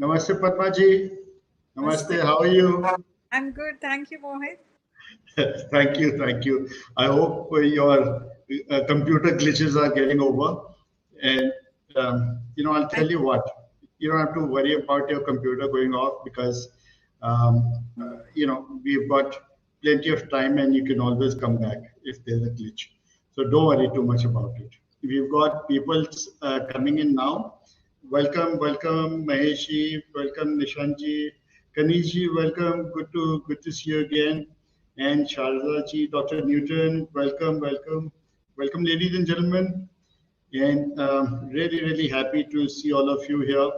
Namaste, Padmaji. Namaste. How are you? I'm good. Thank you, Mohit. Thank you. Thank you. I hope your computer glitches are getting over. And, I'll tell you what, you don't have to worry about your computer going off because, we've got plenty of time and you can always come back if there's a glitch. So don't worry too much about it. We've got people coming in now. Welcome, Maheshi. Welcome, Nishanji. Kanishji, welcome. Good to see you again. And Sharda ji, Dr. Newton, welcome, ladies and gentlemen. And really happy to see all of you here.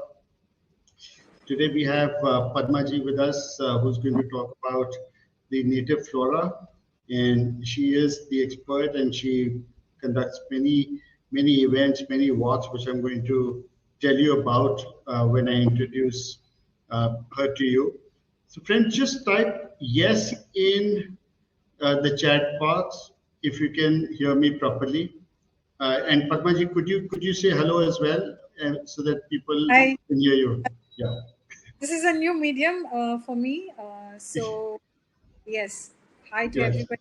Today we have Padmaji with us, who's going to talk about the native flora. And she is the expert, and she conducts many events, many walks, which I'm going to tell you about when I introduce her to you. So friends, just type yes in the chat box if you can hear me properly. And Padmaji, could you say hello as well, so that people can hear you? Yeah. This is a new medium for me. So, yes. Hi to everybody.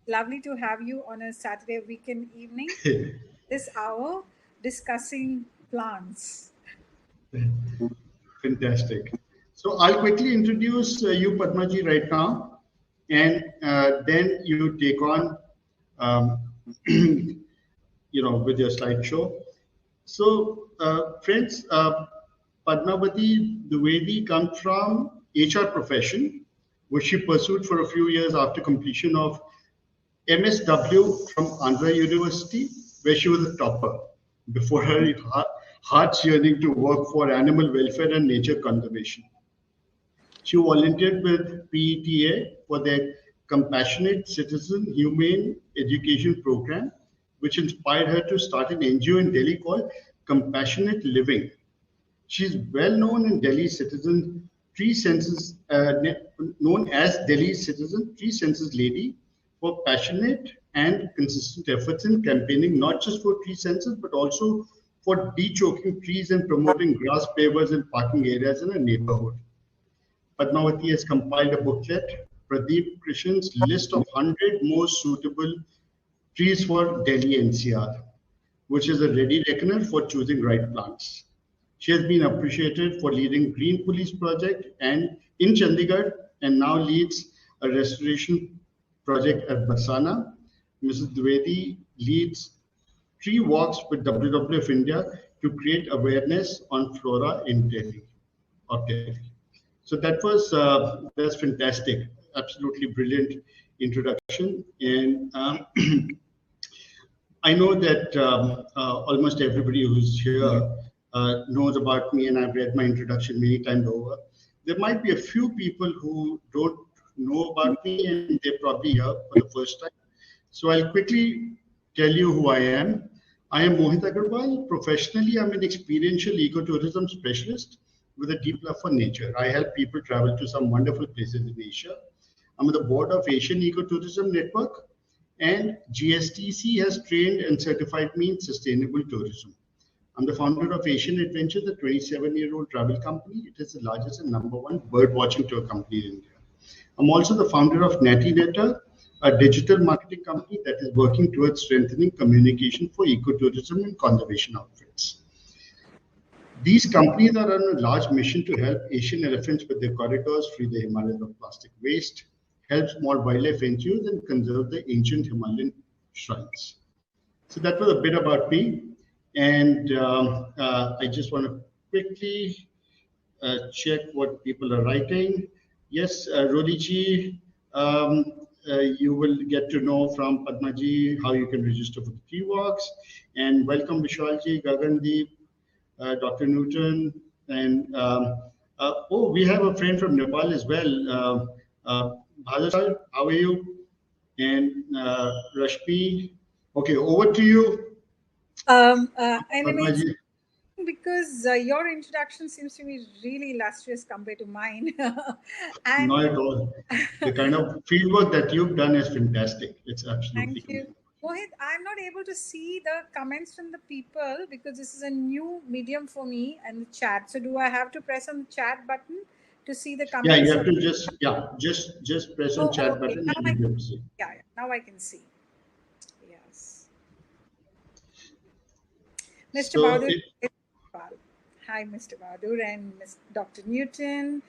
Lovely to have you on a Saturday weekend evening, this hour, discussing plants. Fantastic. So I'll quickly introduce you, Padmaji, right now, and then you take on, with your slideshow. So, friends, Padmavati Dwivedi comes from HR profession, which she pursued for a few years after completion of MSW from Andhra University, where she was a topper. Before her heart's yearning to work for animal welfare and nature conservation. She volunteered with PETA for their Compassionate Citizen Humane Education Program, which inspired her to start an NGO in Delhi called Compassionate Living. She's well known in Delhi Citizen Tree Census, known as Delhi Citizen Tree Census Lady, for passionate and consistent efforts in campaigning not just for tree census but also for de-choking trees and promoting grass pavers and parking areas in a neighborhood. Padmavati has compiled a booklet, Pradeep Krishan's list of 100 most suitable trees for Delhi NCR, which is a ready reckoner for choosing right plants. She has been appreciated for leading Green Police project and in Chandigarh, and now leads a restoration project at Barsana. Mrs. Dwivedi leads tree walks with WWF India to create awareness on flora in Delhi. So that's fantastic, absolutely brilliant introduction. And I know that almost everybody who's here knows about me, and I've read my introduction many times over. There might be a few people who don't know about me, and they're probably here for the first time. So I'll quickly tell you who I am. I am Mohit Aggarwal. Professionally, I'm an experiential ecotourism specialist with a deep love for nature. I help people travel to some wonderful places in Asia. I'm on the board of Asian Ecotourism Network, and GSTC has trained and certified me in sustainable tourism. I'm the founder of Asian Adventures, a 27-year-old travel company. It is the largest and #1 bird watching tour company in India. I'm also the founder of Natty Netter, a digital marketing company that is working towards strengthening communication for ecotourism and conservation outfits. These companies are on a large mission to help Asian elephants with their corridors, free the Himalayas of plastic waste, help small wildlife NGOs, and conserve the ancient Himalayan shrines. So that was a bit about me. And I just want to quickly check what people are writing. Yes, Rodiji, you will get to know from Padmaji how you can register for the tree walks. And welcome Vishalji, Gagandeep, Dr. Newton, and we have a friend from Nepal as well. Bhalasar, how are you? And Rashmi. Okay, over to you. Padmaji. Because your introduction seems to be really illustrious compared to mine. And not at all. The kind of fieldwork that you've done is fantastic. It's absolutely Thank you. Mohit, I'm not able to see the comments from the people because this is a new medium for me and the chat. So do I have to press on the chat button to see the Yeah, you comments? have to just press on Oh, chat okay. button Now and I you'll be able to see. yeah, now I can see. Yes. Mr. So Bahadur. it, Hi, Mr. Bahadur and Ms. Dr. Newton,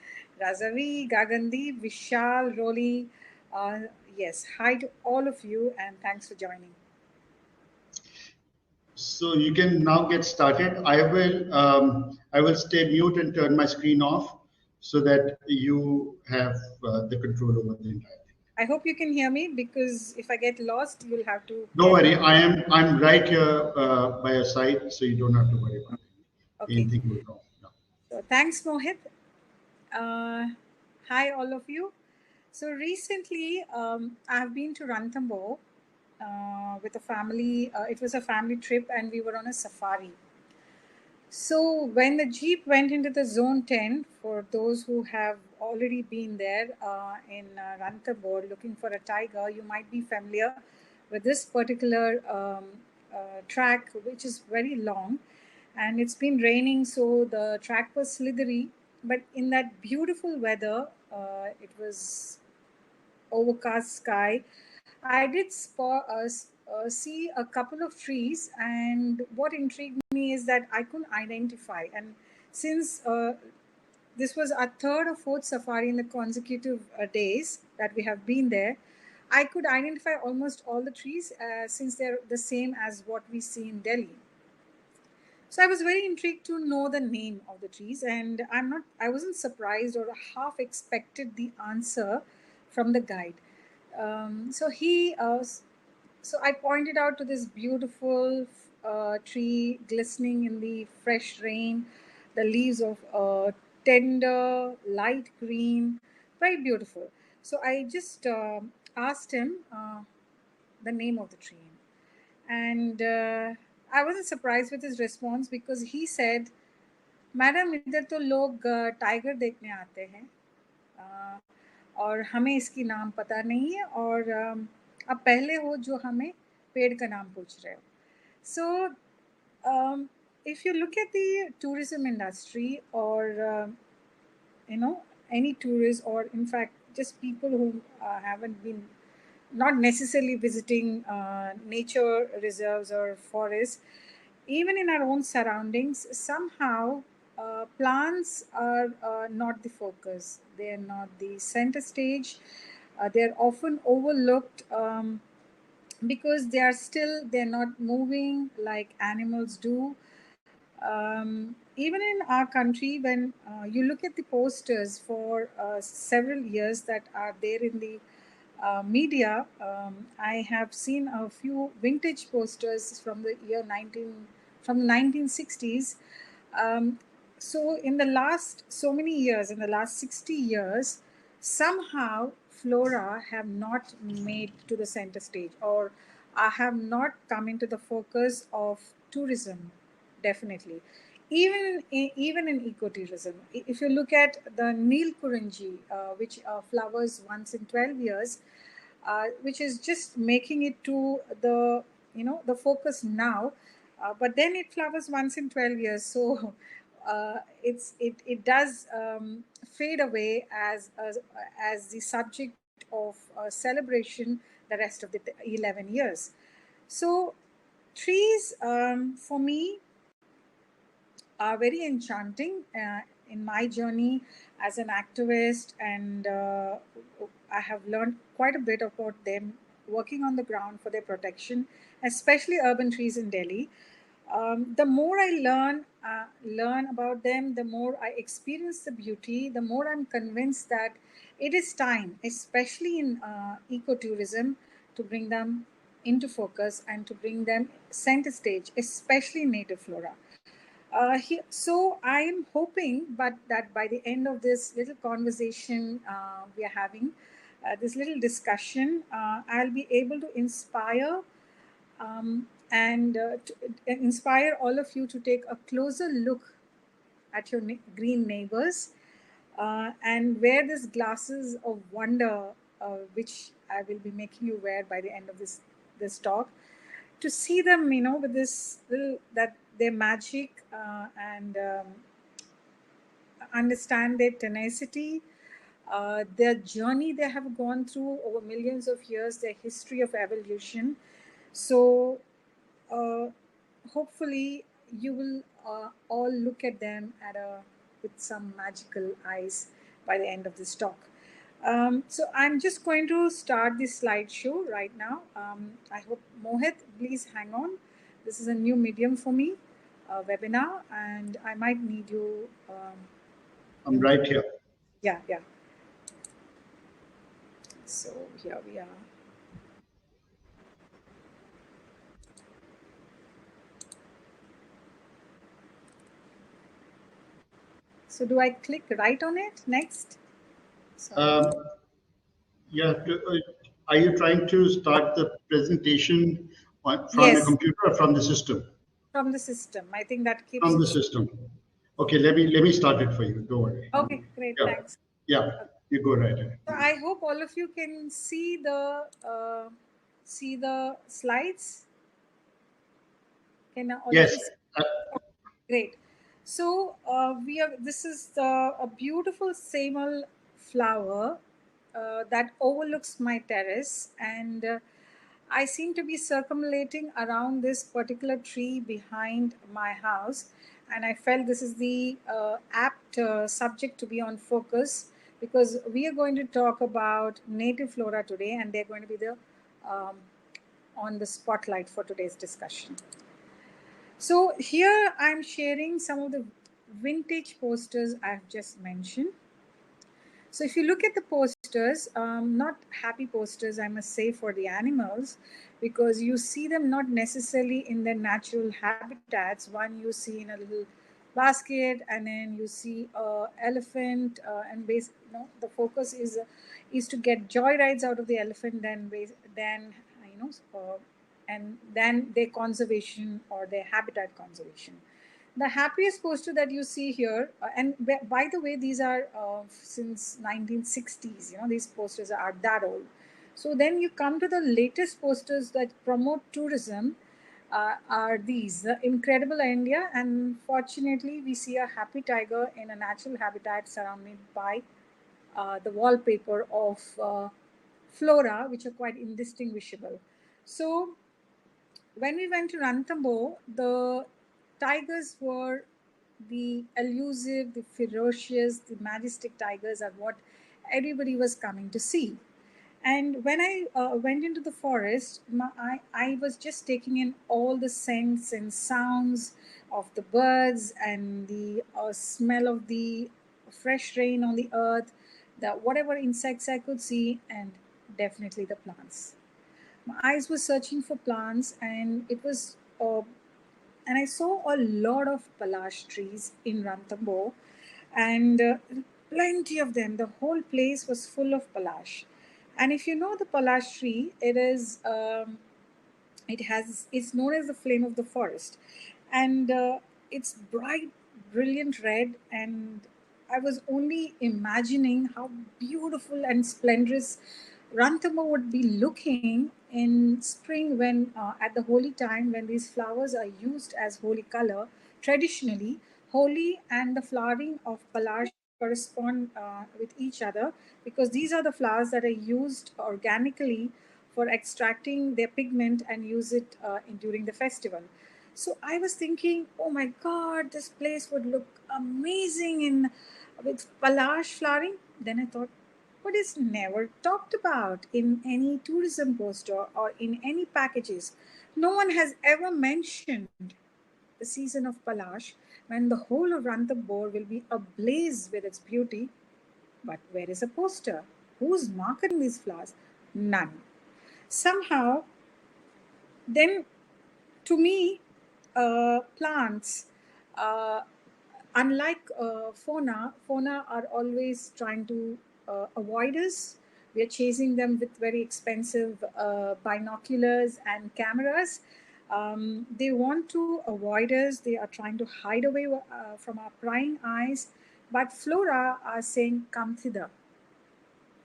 Razavi, Gagandi, Vishal, Roli. Uh, yes, hi to all of you and thanks for joining. so you can now get started. I will stay mute and turn my screen off so that you have the control over the entire thing. I hope you can hear me because if I get lost, you'll have to Don't get worry, me. I'm right here by your side, so you don't have to worry about Okay. anything going wrong. No. So thanks, Mohit. Uh, hi, all of you. So recently, I have been to Ranthambore with a family. It was a family trip, and we were on a safari. So when the jeep went into the zone 10, for those who have already been there in Ranthambore looking for a tiger, you might be familiar with this particular track, which is very long, and it's been raining, so the track was slithery. But in that beautiful weather, it was overcast sky. I did see a couple of trees, and what intrigued me is that I couldn't identify. And since this was our third or fourth safari in the consecutive days that we have been there, I could identify almost all the trees since they're the same as what we see in Delhi. So I was very intrigued to know the name of the trees, and I wasn't surprised or half expected the answer from the guide. So so I pointed out to this beautiful tree glistening in the fresh rain, the leaves of tender light green, very beautiful. So I just asked him the name of the tree, and I wasn't surprised with his response because he said, madam इधर तो लोग tiger देखने आते हैं अ, और हमें इसकी नाम पता नहीं है और अब पहले हो जो हमें पेड़ का नाम पूछ रहे हो. So if you look at the tourism industry or you know any tourists or in fact just people who haven't been not necessarily visiting nature reserves or forests, even in our own surroundings, somehow plants are not the focus. They are not the center stage. They're often overlooked because they're not moving like animals do. Even in our country, when you look at the posters for several years that are there in the media, I have seen a few vintage posters from the year 19 from the 1960s. Um, so in the last so many years, in the last 60 years, somehow flora have not made to the center stage or have not come into the focus of tourism. Definitely, even in ecotourism, if you look at the Nil Kuranji, which flowers once in 12 years, which is just making it to the the focus now, but then it flowers once in 12 years, so it does fade away as the subject of celebration the rest of the 11 years. So trees, for me, are very enchanting in my journey as an activist, and I have learned quite a bit about them working on the ground for their protection, especially urban trees in Delhi. The more I learn about them, the more I experience the beauty, the more I'm convinced that it is time, especially in ecotourism, to bring them into focus and to bring them center stage, especially native flora. So I'm hoping, but that by the end of this little conversation we are having, this little discussion, I'll be able to inspire and to inspire all of you to take a closer look at your green neighbors and wear these glasses of wonder, which I will be making you wear by the end of this this talk, to see them, with this little, that their magic, and understand their tenacity, their journey they have gone through over millions of years, their history of evolution. So, uh, hopefully, you will all look at them with some magical eyes by the end of this talk. So, I'm just going to start this slideshow right now. I hope, Mohit, please hang on. This is a new medium for me, a webinar, and I might need you. I'm right here. Yeah, yeah. So here we are. So do I click right on it? Next. Sorry. Yeah. Are you trying to start the presentation from your Yes, computer or from the system? from the system. I think that keeps From the it. system. Okay. Let me start it for you. Don't worry. Okay, great. Yeah. Thanks. Yeah. You go right ahead. So I hope all of you can see the slides. Can all of Yes. you see? Great. So we are. This is a beautiful samal flower that overlooks my terrace, and I seem to be circumlating around this particular tree behind my house, and I felt this is the apt subject to be on focus, because we are going to talk about native flora today, and they're going to be the um, on the spotlight for today's discussion. So here I'm sharing some of the vintage posters I've just mentioned. So if you look at the posters, not happy posters, I must say, for the animals, because you see them not necessarily in their natural habitats. One you see in a little basket, and then you see a elephant, and the focus is to get joy rides out of the elephant, then and then their conservation or their habitat conservation. The happiest poster that you see here, and by the way, these are since 1960s. These posters are that old. So then you come to the latest posters that promote tourism. Are these the incredible India? And fortunately, we see a happy tiger in a natural habitat surrounded by the wallpaper of Flora, which are quite indistinguishable. So when we went to Ranthambore, the tigers were the elusive, the ferocious, the majestic tigers are what everybody was coming to see. And when I went into the forest, I was just taking in all the scents and sounds of the birds, and the smell of the fresh rain on the earth, the whatever insects I could see, and definitely the plants. My eyes were searching for plants, and and I saw a lot of palash trees in Ranthambore, and plenty of them. The whole place was full of palash. And if you know the palash tree, it's known as the flame of the forest, and it's bright, brilliant red. And I was only imagining how beautiful and splendorous Ranthambore would be looking in spring, when at the holy time, when these flowers are used as holy color. Traditionally, holy and the flowering of palash correspond with each other, because these are the flowers that are used organically for extracting their pigment and use it during the festival. So I was thinking, oh my God, this place would look amazing in with palash flowering. Then I thought, but it's never talked about in any tourism poster or in any packages. No one has ever mentioned the season of Palash, when the whole of Ranthambore will be ablaze with its beauty. But where is a poster? Who's marketing these flowers? None. Somehow, then, to me, plants, uh, unlike fauna are always trying to avoid us. We are chasing them with very expensive binoculars and cameras. They want to avoid us. They are trying to hide away from our prying eyes. But flora are saying, "Come thither,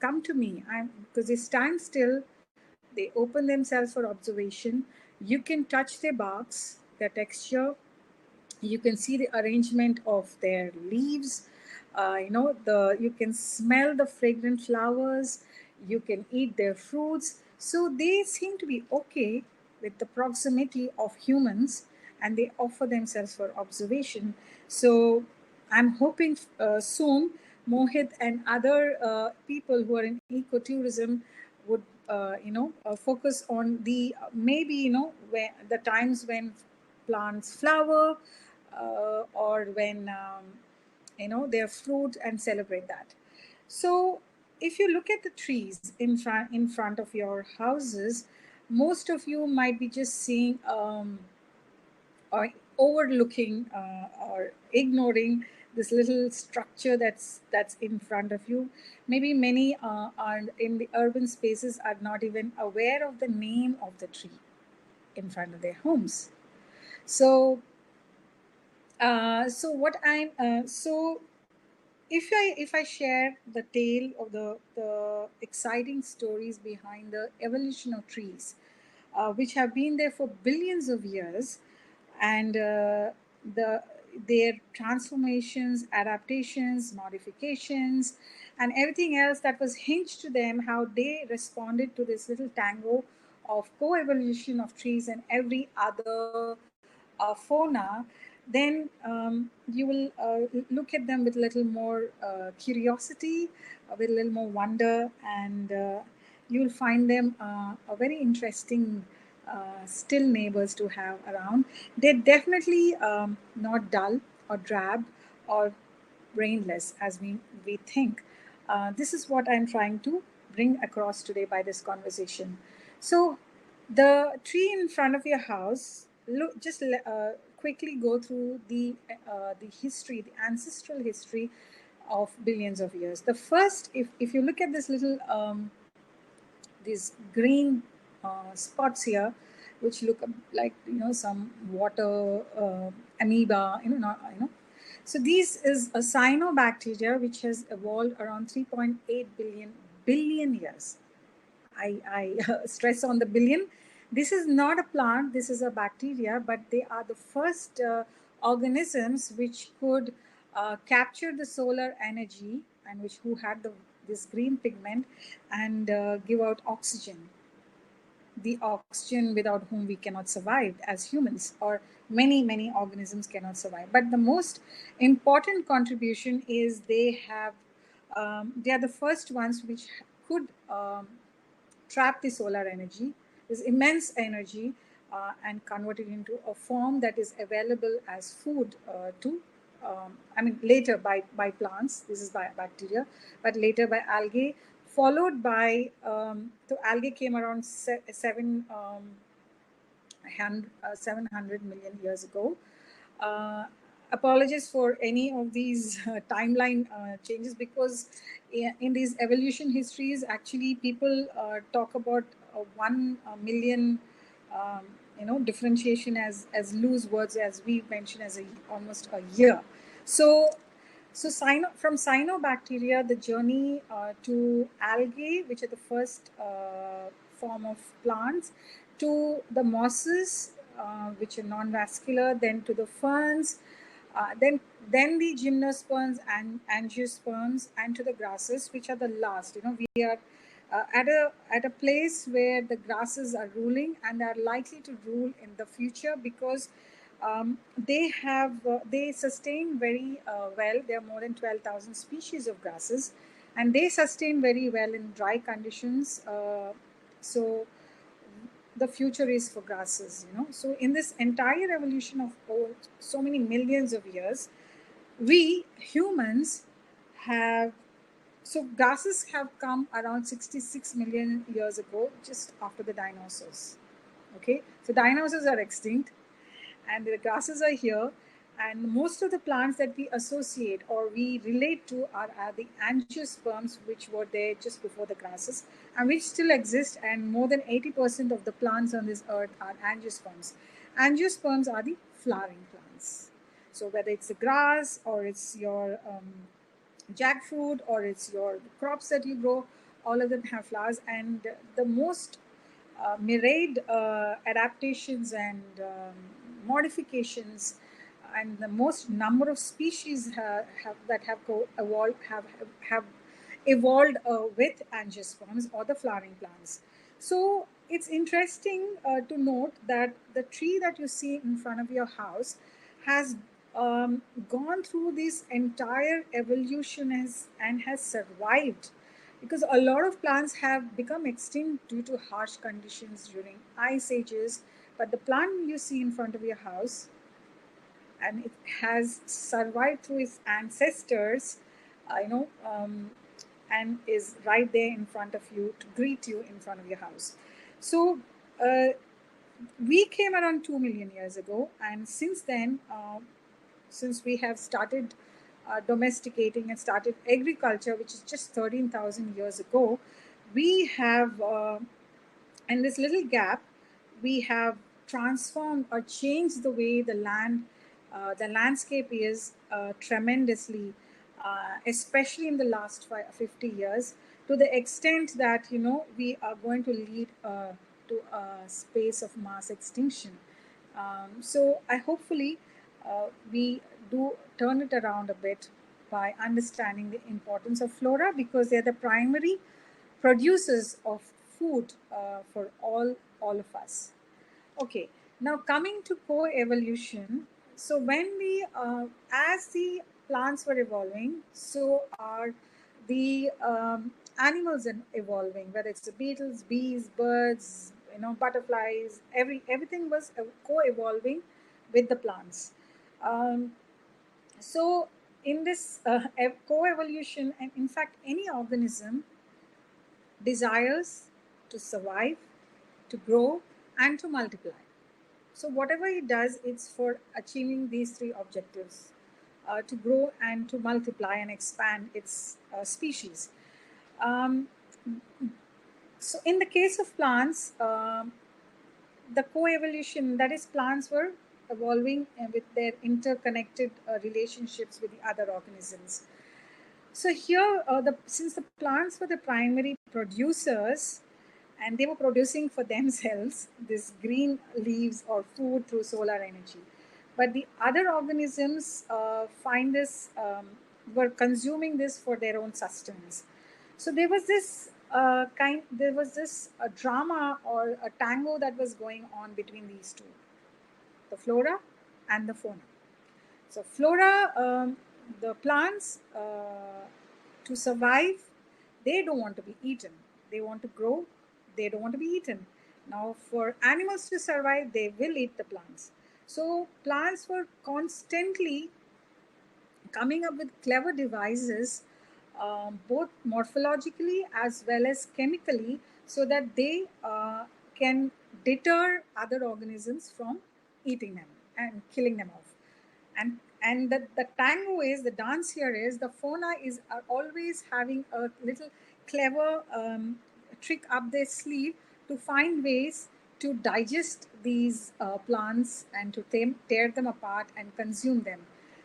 come to me." Because they stand still They open themselves for observation. You can touch their barks, their texture. You can see the arrangement of their leaves. You can smell the fragrant flowers. You can eat their fruits. So they seem to be okay with the proximity of humans, and they offer themselves for observation. So I'm hoping soon Mohit and other people who are in ecotourism would focus on the maybe where the times when plants flower, or when their fruit, and celebrate that. So if you look at the trees in front of your houses, most of you might be just seeing or overlooking or ignoring this little structure that's in front of you. Maybe many are in the urban spaces are not even aware of the name of the tree in front of their homes. So so what I'm so if I share the tale of the exciting stories behind the evolution of trees, which have been there for billions of years, and the their transformations, adaptations, modifications, and everything else that was hinged to them, how they responded to this little tango of co-evolution of trees and every other fauna, then you will look at them with a little more curiosity, with a little more wonder, and you will find them a very interesting still neighbors to have around. They're definitely not dull or drab or brainless as we think. This is what I'm trying to bring across today by this conversation. So, the tree in front of your house, look, just quickly go through the history, the ancestral history of billions of years. The first, if you look at this little these green spots here, which look like some water amoeba, not so this is a cyanobacteria which has evolved around 3.8 billion years. I stress on the billion. This is not a plant, this is a bacteria, but they are the first organisms which could capture the solar energy, and which who had this green pigment, and give out oxygen, the oxygen without whom we cannot survive as humans, or many organisms cannot survive. But the most important contribution is they are the first ones which could trap the solar energy, this immense energy, and convert it into a form that is available as food to later by plants. This is by bacteria, but later by algae, followed by so algae came around 700 million years ago. uh, Apologies for any of these timeline changes, because in these evolution histories, actually people talk about 1 million um, differentiation as loose words, as we mentioned, as almost a year. So from cyanobacteria, the journey to algae, which are the first form of plants, to the mosses, which are non-vascular, then to the ferns, then the gymnosperms and angiosperms, and to the grasses, which are the last. We are at a place where the grasses are ruling and are likely to rule in the future, because they sustain very well. There are more than 12,000 species of grasses, and they sustain very well in dry conditions. So the future is for grasses. So in this entire evolution of so many millions of years, we humans have so grasses have come around 66 million years ago, just after the dinosaurs. Okay, so dinosaurs are extinct, and the grasses are here, and most of the plants that we associate or we relate to are the angiosperms, which were there just before the grasses, and which still exist, and more than 80% of the plants on this earth are angiosperms. Angiosperms are the flowering plants. So whether it's the grass, or it's your jackfruit, or it's your crops that you grow, all of them have flowers. And the most myriad adaptations and modifications, and the most number of species that have evolved have evolved with angiosperms or the flowering plants. So it's interesting to note that the tree that you see in front of your house has gone through this entire evolution and has survived, because a lot of plants have become extinct due to harsh conditions during ice ages. But the plant you see in front of your house, and it has survived through its ancestors, and is right there in front of you to greet you in front of your house. So uh, we came around 2 million years ago, and since then, since we have started domesticating and started agriculture, which is just 13,000 years ago, we have, in this little gap, we have transformed or changed the way the landscape is tremendously, especially in the last 50 years, to the extent that, we are going to lead to a space of mass extinction. So I hopefully we do turn it around a bit by understanding the importance of flora, because they're the primary producers of food for all of us. Okay, now coming to co-evolution. So when we, as the plants were evolving, so are the animals evolving, whether it's the beetles, bees, birds, butterflies, everything was co-evolving with the plants. Um, so in this co-evolution, and in fact, any organism desires to survive, to grow, and to multiply. So whatever it does, it's for achieving these three objectives: to grow and to multiply and expand its species. Um, so in the case of plants, the co-evolution, that is, plants were evolving with their interconnected relationships with the other organisms. So here, since the plants were the primary producers, and they were producing for themselves this green leaves or food through solar energy, but the other organisms were consuming this for their own sustenance. So there was this drama or a tango that was going on between these two, the flora and the fauna. So flora, the plants, to survive, they don't want to be eaten. They want to grow. They don't want to be eaten. Now, for animals to survive, they will eat the plants. So plants were constantly coming up with clever devices, both morphologically as well as chemically, so that they can deter other organisms from eating them and killing them off. And the tango is, the dance here is, the fauna is are always having a little clever trick up their sleeve to find ways to digest these plants and to tear them apart and consume them,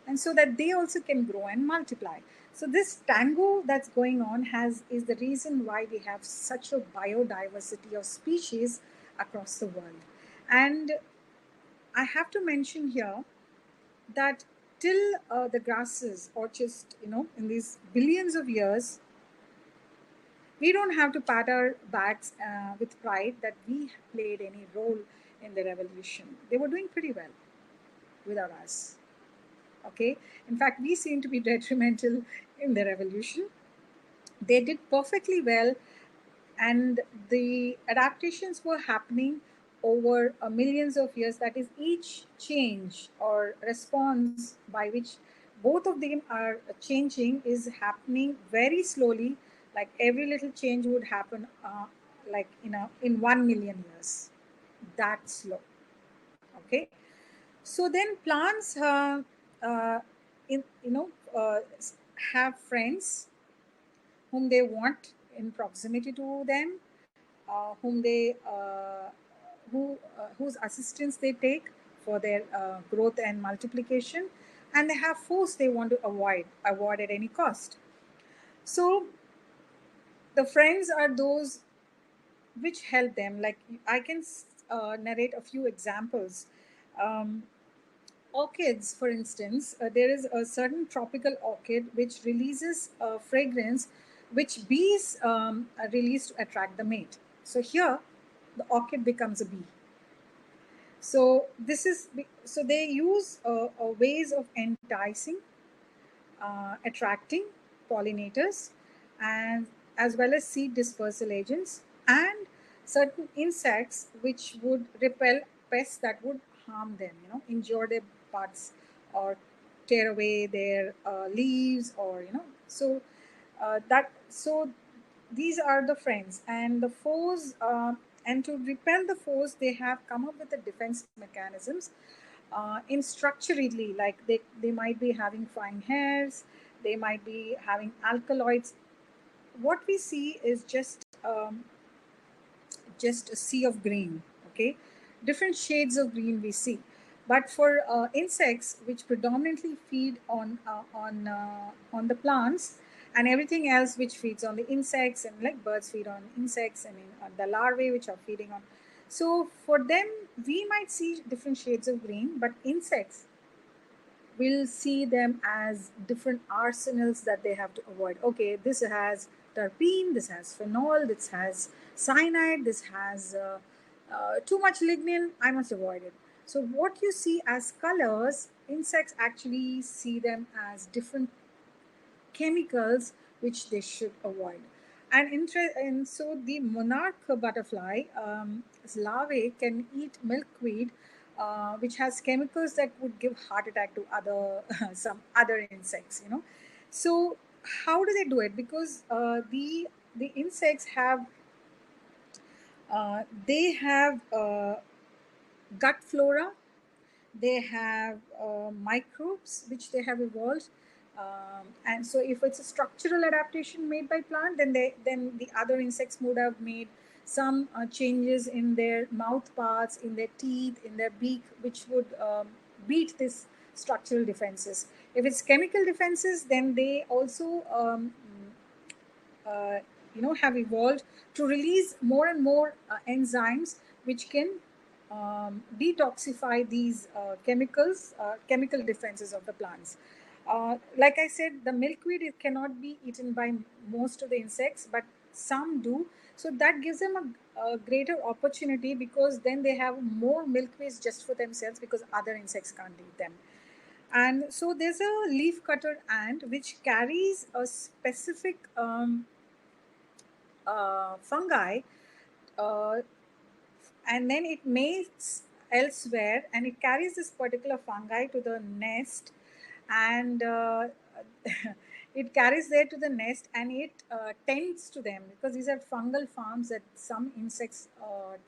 and so that they also can grow and multiply. So this tango that's going on is the reason why we have such a biodiversity of species across the world. And I have to mention here that till the grasses, or just, in these billions of years, we don't have to pat our backs with pride that we played any role in the revolution. They were doing pretty well without us. Okay, in fact, we seem to be detrimental in the revolution. They did perfectly well, and the adaptations were happening over millions of years. That is, each change or response by which both of them are changing is happening very slowly, like every little change would happen like in 1 million years, that slow. Okay, so then plants uh, in have friends whom they want in proximity to them, whose assistance they take for their growth and multiplication, and they have foes they want to avoid at any cost. So the friends are those which help them. Like I can narrate a few examples. Um, Orchids, for instance, there is a certain tropical orchid which releases a fragrance which bees release to attract the mate. So here, the orchid becomes a bee. So this is so they use ways of enticing, attracting pollinators, and as well as seed dispersal agents and certain insects which would repel pests that would harm them, injure their parts or tear away their leaves, or that so these are the friends and the foes. And to repel the foes, they have come up with the defense mechanisms in structurally, like they might be having fine hairs, they might be having alkaloids. What we see is just a sea of green, okay, different shades of green we see. But for insects which predominantly feed on the plants, and everything else which feeds on the insects, and like birds feed on insects, and the larvae which are feeding on, so for them we might see different shades of green, but insects will see them as different arsenals that they have to avoid. Okay, this has terpene, this has phenol, this has cyanide, this has too much lignin, I must avoid it. So what you see as colors, insects actually see them as different chemicals which they should avoid. And so the monarch butterfly, larvae can eat milkweed, which has chemicals that would give heart attack to other some other insects. So how do they do it? Because the insects have they have gut flora, they have microbes which they have evolved, and so if it's a structural adaptation made by plant, then the other insects would have made some changes in their mouth parts, in their teeth, in their beak, which would beat this structural defenses. If it's chemical defenses, then they also uh, have evolved to release more and more enzymes which can detoxify these chemical defenses of the plants. Like I said, the milkweed, it cannot be eaten by most of the insects, but some do. So that gives them a greater opportunity, because then they have more milkweeds just for themselves, because other insects can't eat them. And so there's a leaf cutter ant which carries a specific fungi, uh, and then it mates elsewhere, and it carries this particular fungi to the nest, and it carries there to the nest, and it tends to them, because these are fungal farms that some insects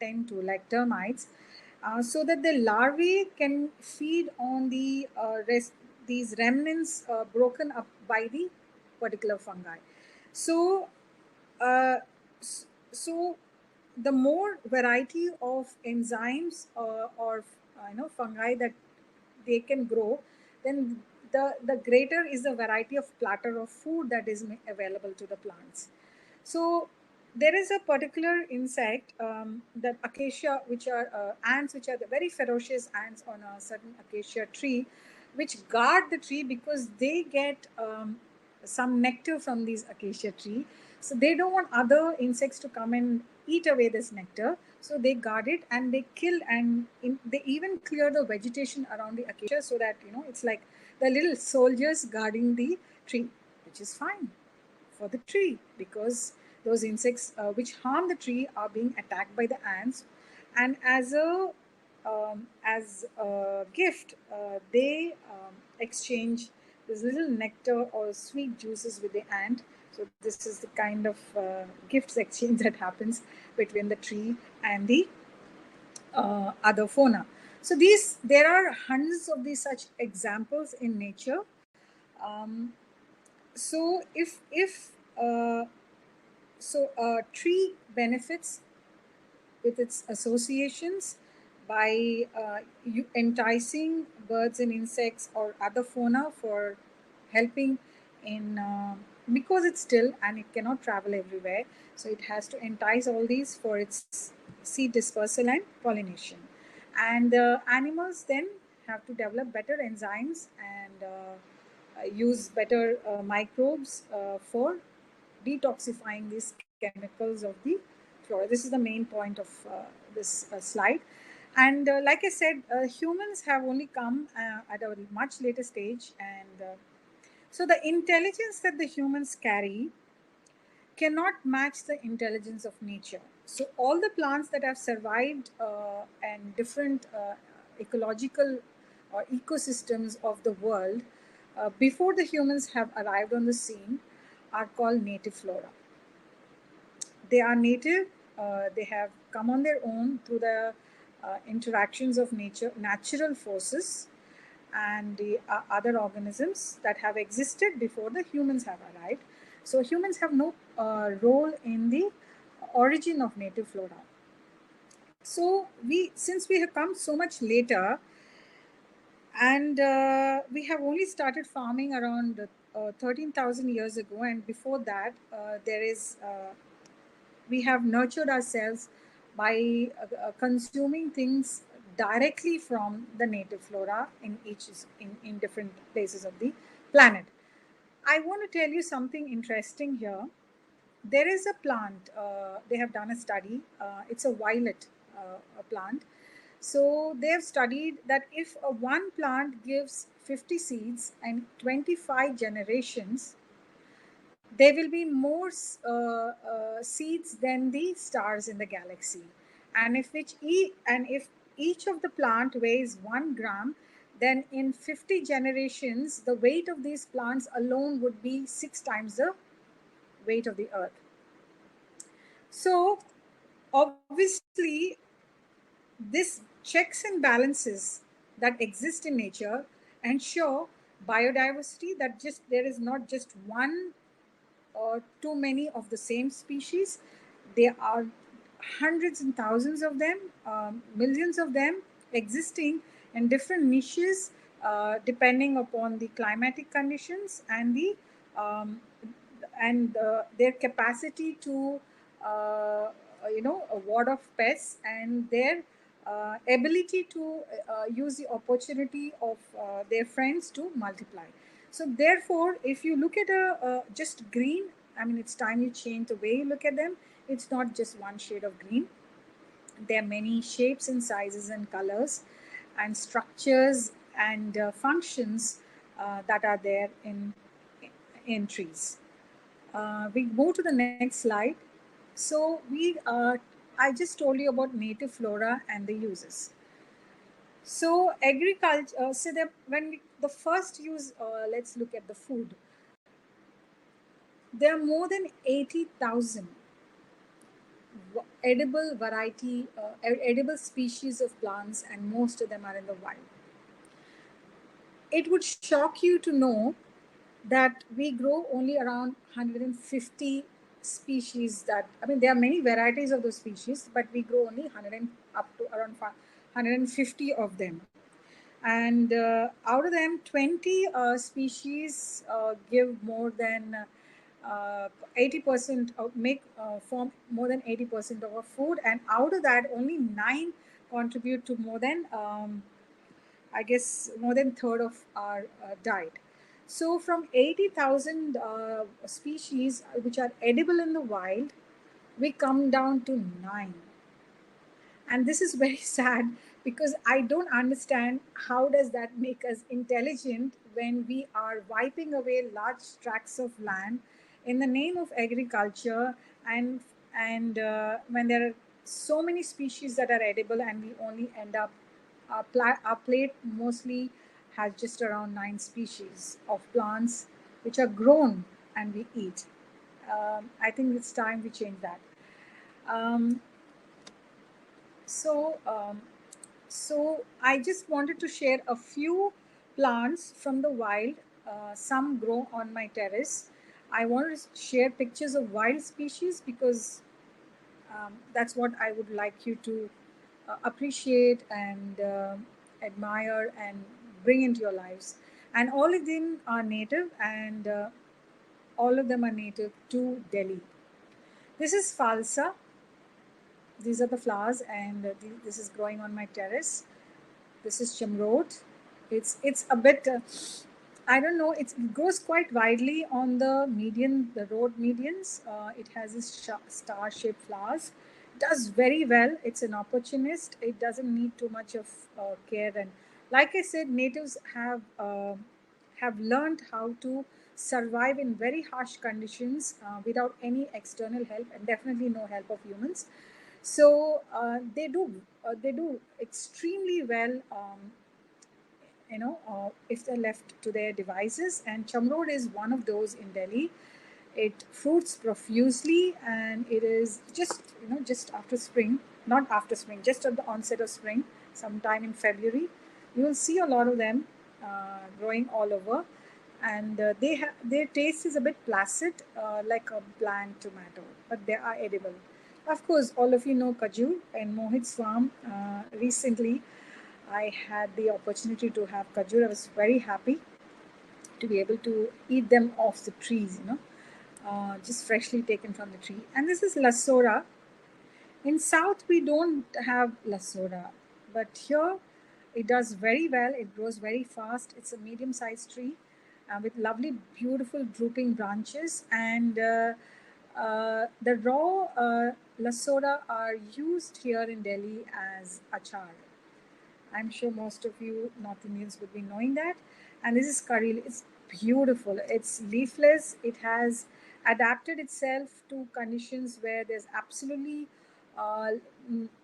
tend to, like termites, so that the larvae can feed on these remnants broken up by the particular fungi. So uh, so the more variety of enzymes or fungi that they can grow, then the greater is the variety of platter of food that is available to the plants. So there is a particular insect, that acacia, which are ants, which are the very ferocious ants on a certain acacia tree, which guard the tree because they get some nectar from these acacia tree. So they don't want other insects to come and eat away this nectar. So they guard it, and they kill, and they even clear the vegetation around the acacia, so that it's like the little soldiers guarding the tree, which is fine for the tree, because those insects which harm the tree are being attacked by the ants, and as a gift, they exchange this little nectar or sweet juices with the ant. So this is the kind of gifts exchange that happens between the tree and the other fauna. So there are hundreds of these such examples in nature. Um, so if so a tree benefits with its associations by enticing birds and insects or other fauna for helping in because it's still and it cannot travel everywhere. So it has to entice all these for its seed dispersal and pollination. And the animals then have to develop better enzymes and use better microbes for detoxifying these chemicals of the flora. This is the main point of this slide. And like I said, humans have only come at a much later stage, and so the intelligence that the humans carry cannot match the intelligence of nature. So all the plants that have survived and different ecological or ecosystems of the world before the humans have arrived on the scene are called native flora. They are native. They have come on their own through the interactions of nature, natural forces, and the other organisms that have existed before the humans have arrived. So humans have no role in the origin of native flora. So since we have come so much later, and we have only started farming around 13,000 years ago, and before that, we have nurtured ourselves by consuming things directly from the native flora in different places of the planet. I want to tell you something interesting here. There is a plant, they have done a study, it's a violet a plant. So they have studied that if one plant gives 50 seeds and 25 generations, there will be more seeds than the stars in the galaxy. And if each of the plant weighs 1 gram, then in 50 generations, the weight of these plants alone would be 6 times the weight of the earth. So obviously, this checks and balances that exist in nature ensure biodiversity, that just there is not just one or too many of the same species. There are hundreds and thousands of them, millions of them existing in different niches, depending upon the climatic conditions and their capacity to ward off pests, and their ability to use the opportunity of their friends to multiply. So therefore, if you look at a just green, I mean, it's time you change the way you look at them. It's not just one shade of green. There are many shapes and sizes and colors and structures and functions that are there in trees. We go to the next slide. So I just told you about native flora and the uses. So agriculture. The first use, let's look at the food. There are more than 80,000 edible species of plants, and most of them are in the wild. It would shock you to know that we grow only around 150 species. That, I mean, there are many varieties of those species, but we grow only 100 up to around 150 of them. And out of them, 20 species give more than 80% of form more than 80% of our food, and out of that, only 9 contribute to more than I guess more than third of our diet. So from 80,000 species which are edible in the wild, we come down to 9. And this is very sad, because I don't understand how does that make us intelligent when we are wiping away large tracts of land in the name of agriculture, and when there are so many species that are edible, and we only end up our plate mostly has just around 9 species of plants which are grown and we eat. I think it's time we change that. Um, so, um, so I just wanted to share a few plants from the wild. Some grow on my terrace. I wanted to share pictures of wild species because that's what I would like you to appreciate and admire and bring into your lives. And all of them are native, and all of them are native to Delhi. This is falsa. These are the flowers, and this is growing on my terrace. This is chimrod. It's a bit I don't know. It grows quite widely on the road medians. It has this star-shaped flowers. Does very well. It's an opportunist. It doesn't need too much of care. And like I said, natives have learned how to survive in very harsh conditions without any external help, and definitely no help of humans. So they do extremely well. If they're left to their devices. And chamrod is one of those in Delhi. It fruits profusely, and it is just after spring, not after spring, just at the onset of spring, sometime in February. You will see a lot of them growing all over, and their taste is a bit placid, like a bland tomato, but they are edible. Of course, all of you know kajur and Mohit's farm. Recently, I had the opportunity to have kajur. I was very happy to be able to eat them off the trees, just freshly taken from the tree. And this is lasora. In South, we don't have lasora, but here it does very well. It grows very fast. It's a medium-sized tree with lovely, beautiful drooping branches. And the raw lasora are used here in Delhi as achar. I'm sure most of you North Indians would be knowing that. And this is curry. It's beautiful. It's leafless. It has adapted itself to conditions where there's absolutely uh,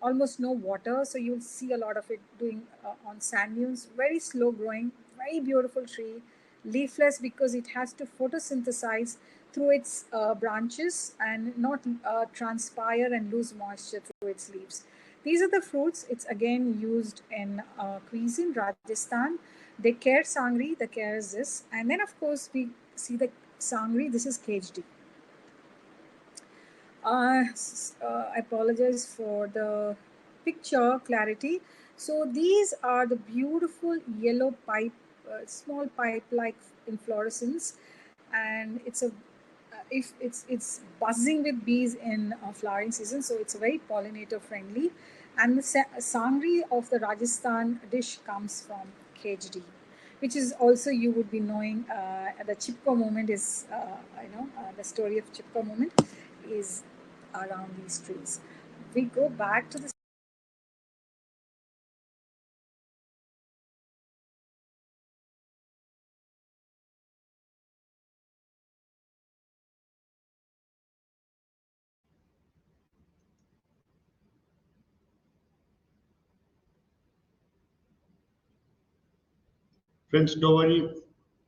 almost no water. So you'll see a lot of it doing on sand dunes. Very slow growing, very beautiful tree. Leafless because it has to photosynthesize through its branches and not transpire and lose moisture through its leaves. These are the fruits. It's again used in cuisine, Rajasthan. They care sangri, the care is this. And then, of course, we see the sangri. This is KHD. I apologize for the picture clarity. So these are the beautiful yellow pipe, small pipe-like inflorescence, and if it's buzzing with bees in flowering season, so it's very pollinator friendly. And the sangri of the Rajasthan dish comes from KHD, which is also you would be knowing. The Chipko movement is, the story of Chipko movement is around these trees. We go back to the Friends, don't worry.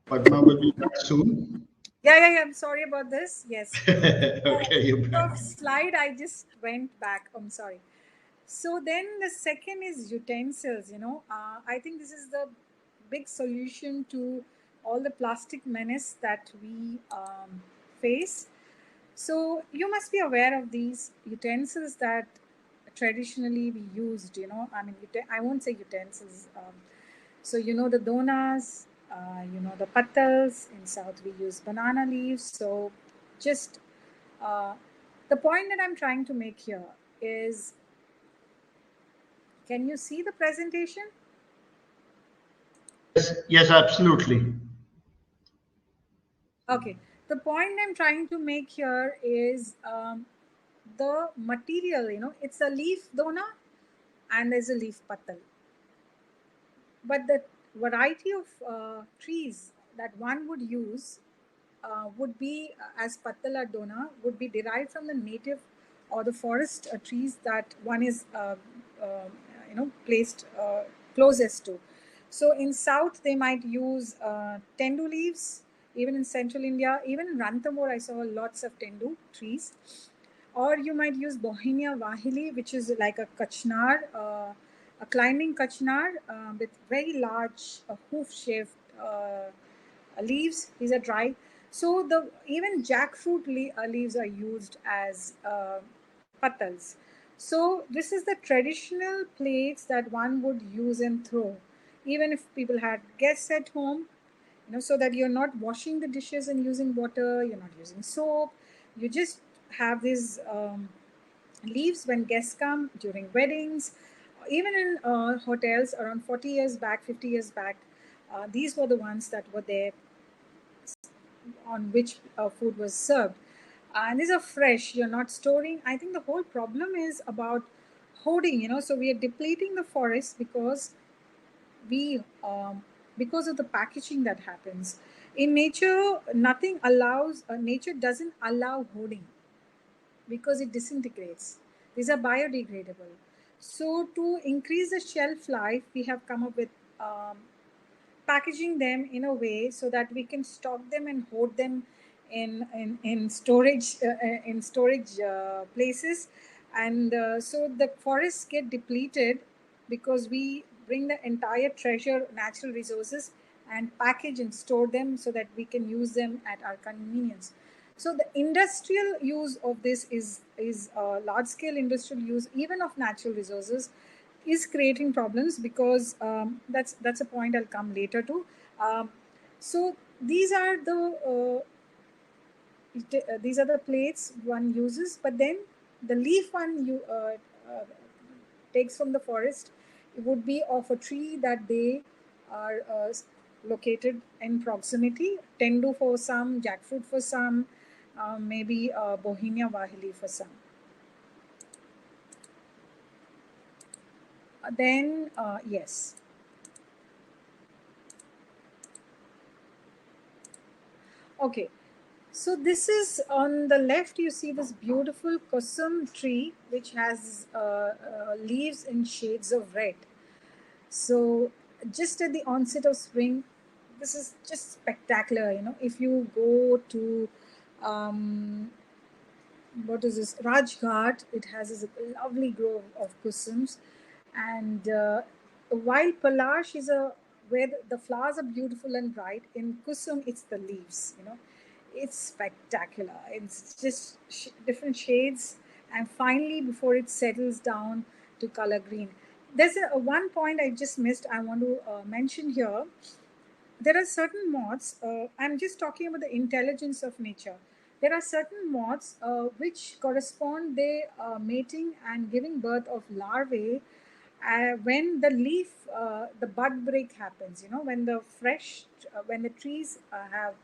Padma will be back soon. yeah. I'm sorry about this. Yes. Okay, you're back. Slide. I just went back. I'm sorry. So then the second is utensils. I think this is the big solution to all the plastic menace that we face. So you must be aware of these utensils that traditionally we used. I mean, I won't say utensils. So the donas, the pattals. In South, we use banana leaves. So just uh, the point that I'm trying to make here is, can you see the presentation? Yes, yes, absolutely. Okay. The point I'm trying to make here is the material, it's a leaf dona and there's a leaf patal. But the variety of trees that one would use would be, as patala dona, would be derived from the native or the forest trees that one is placed closest to. So in South they might use tendu leaves. Even in Central India, even in Ranthambore, I saw lots of tendu trees. Or you might use Bohemia vahili, which is like a kachnar, a climbing kachnar with very large hoof-shaped leaves. These are dry. So the even jackfruit leaves are used as patals. So this is the traditional plates that one would use and throw. Even if people had guests at home, so that you're not washing the dishes and using water, you're not using soap. You just have these leaves when guests come, during weddings, even in hotels around 40 years back, 50 years back. These were the ones that were there on which food was served. And these are fresh, you're not storing. I think the whole problem is about hoarding, so we are depleting the forest we because of the packaging that happens in nature. Nothing allows Nature doesn't allow hoarding because it disintegrates. These are biodegradable. So to increase the shelf life, we have come up with um, packaging them in a way so that we can stock them and hoard them in storage in storage places. And so the forests get depleted because we bring the entire treasure, natural resources, and package and store them so that we can use them at our convenience. So the industrial use of this is large scale industrial use even of natural resources is creating problems because that's a point I'll come later to. So these are the plates one uses, but then the leaf one you takes from the forest. It would be of a tree that they are located in proximity. Tendu for some, jackfruit for some, maybe Bohemia Wahili for some. Then yes. Okay, so this is on the left. You see this beautiful kusum tree, which has leaves in shades of red. So just at the onset of spring, this is just spectacular. If you go to what is this, Rajghat, it has this lovely grove of kusums. And while Palash is where the flowers are beautiful and bright, in Kusum it's the leaves. It's spectacular. It's just different shades, and finally before it settles down to color green. There's one point I just missed. I want to mention here. There are certain moths. I'm just talking about the intelligence of nature. There are certain moths which correspond they mating and giving birth of larvae when the bud break happens. When the when the trees have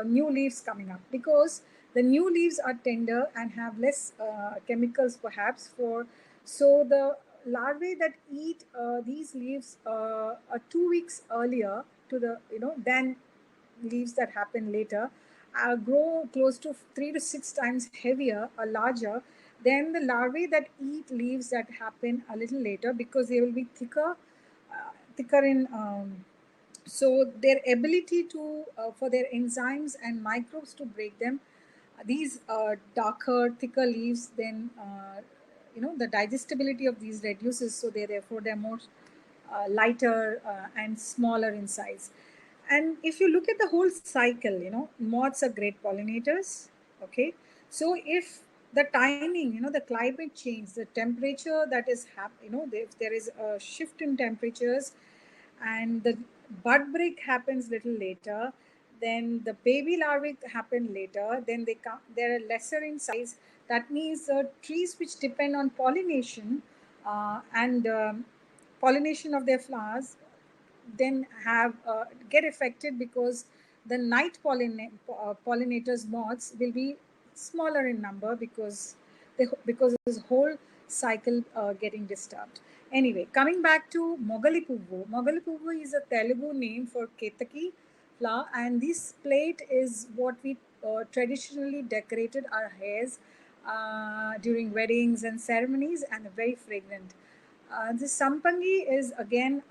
new leaves coming up, because the new leaves are tender and have less chemicals perhaps for. So the larvae that eat these leaves 2 weeks earlier to the than leaves that happen later grow close to 3 to 6 times heavier or larger than the larvae that eat leaves that happen a little later, because they will be thicker in so their ability to for their enzymes and microbes to break them, these darker thicker leaves, then the digestibility of these reduces, so therefore they're more lighter and smaller in size. And if you look at the whole cycle, moths are great pollinators. Okay, so if the timing, the climate change, the temperature that is if there is a shift in temperatures and the bud break happens little later, then the baby larvae happen later, then they're lesser in size. That means trees which depend on pollination and pollination of their flowers then have get affected, because the night pollinators moths will be smaller in number, because of this whole cycle getting disturbed. Anyway, coming back to Mogali Puvu. Mogali Puvu is a Telugu name for Ketaki flower, and this plate is what we traditionally decorated our hairs during weddings and ceremonies, and very fragrant. The Sampangi is again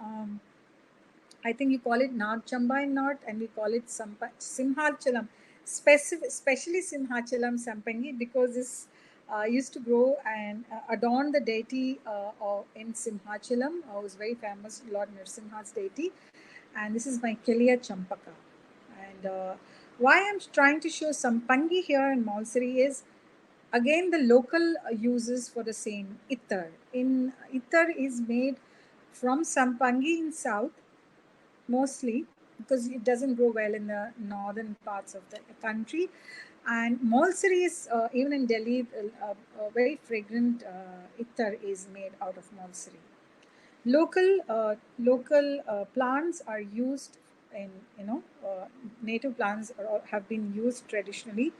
I think you call it Nagchamba in North, and we call it Simhachalam, especially Simhachalam Sampangi, because this used to grow and adorn the deity in Simhachalam, who's very famous, Lord Nrsimha's deity. And this is my Kelia Champaka. And why I'm trying to show Sampangi here in Malsari is, again, the local uses for the same Ittar. Ittar is made from Sampangi in south mostly, because it doesn't grow well in the northern parts of the country. And mulsari is, even in Delhi, a very fragrant ittar is made out of mulsari. Local plants are used in, native plants have been used traditionally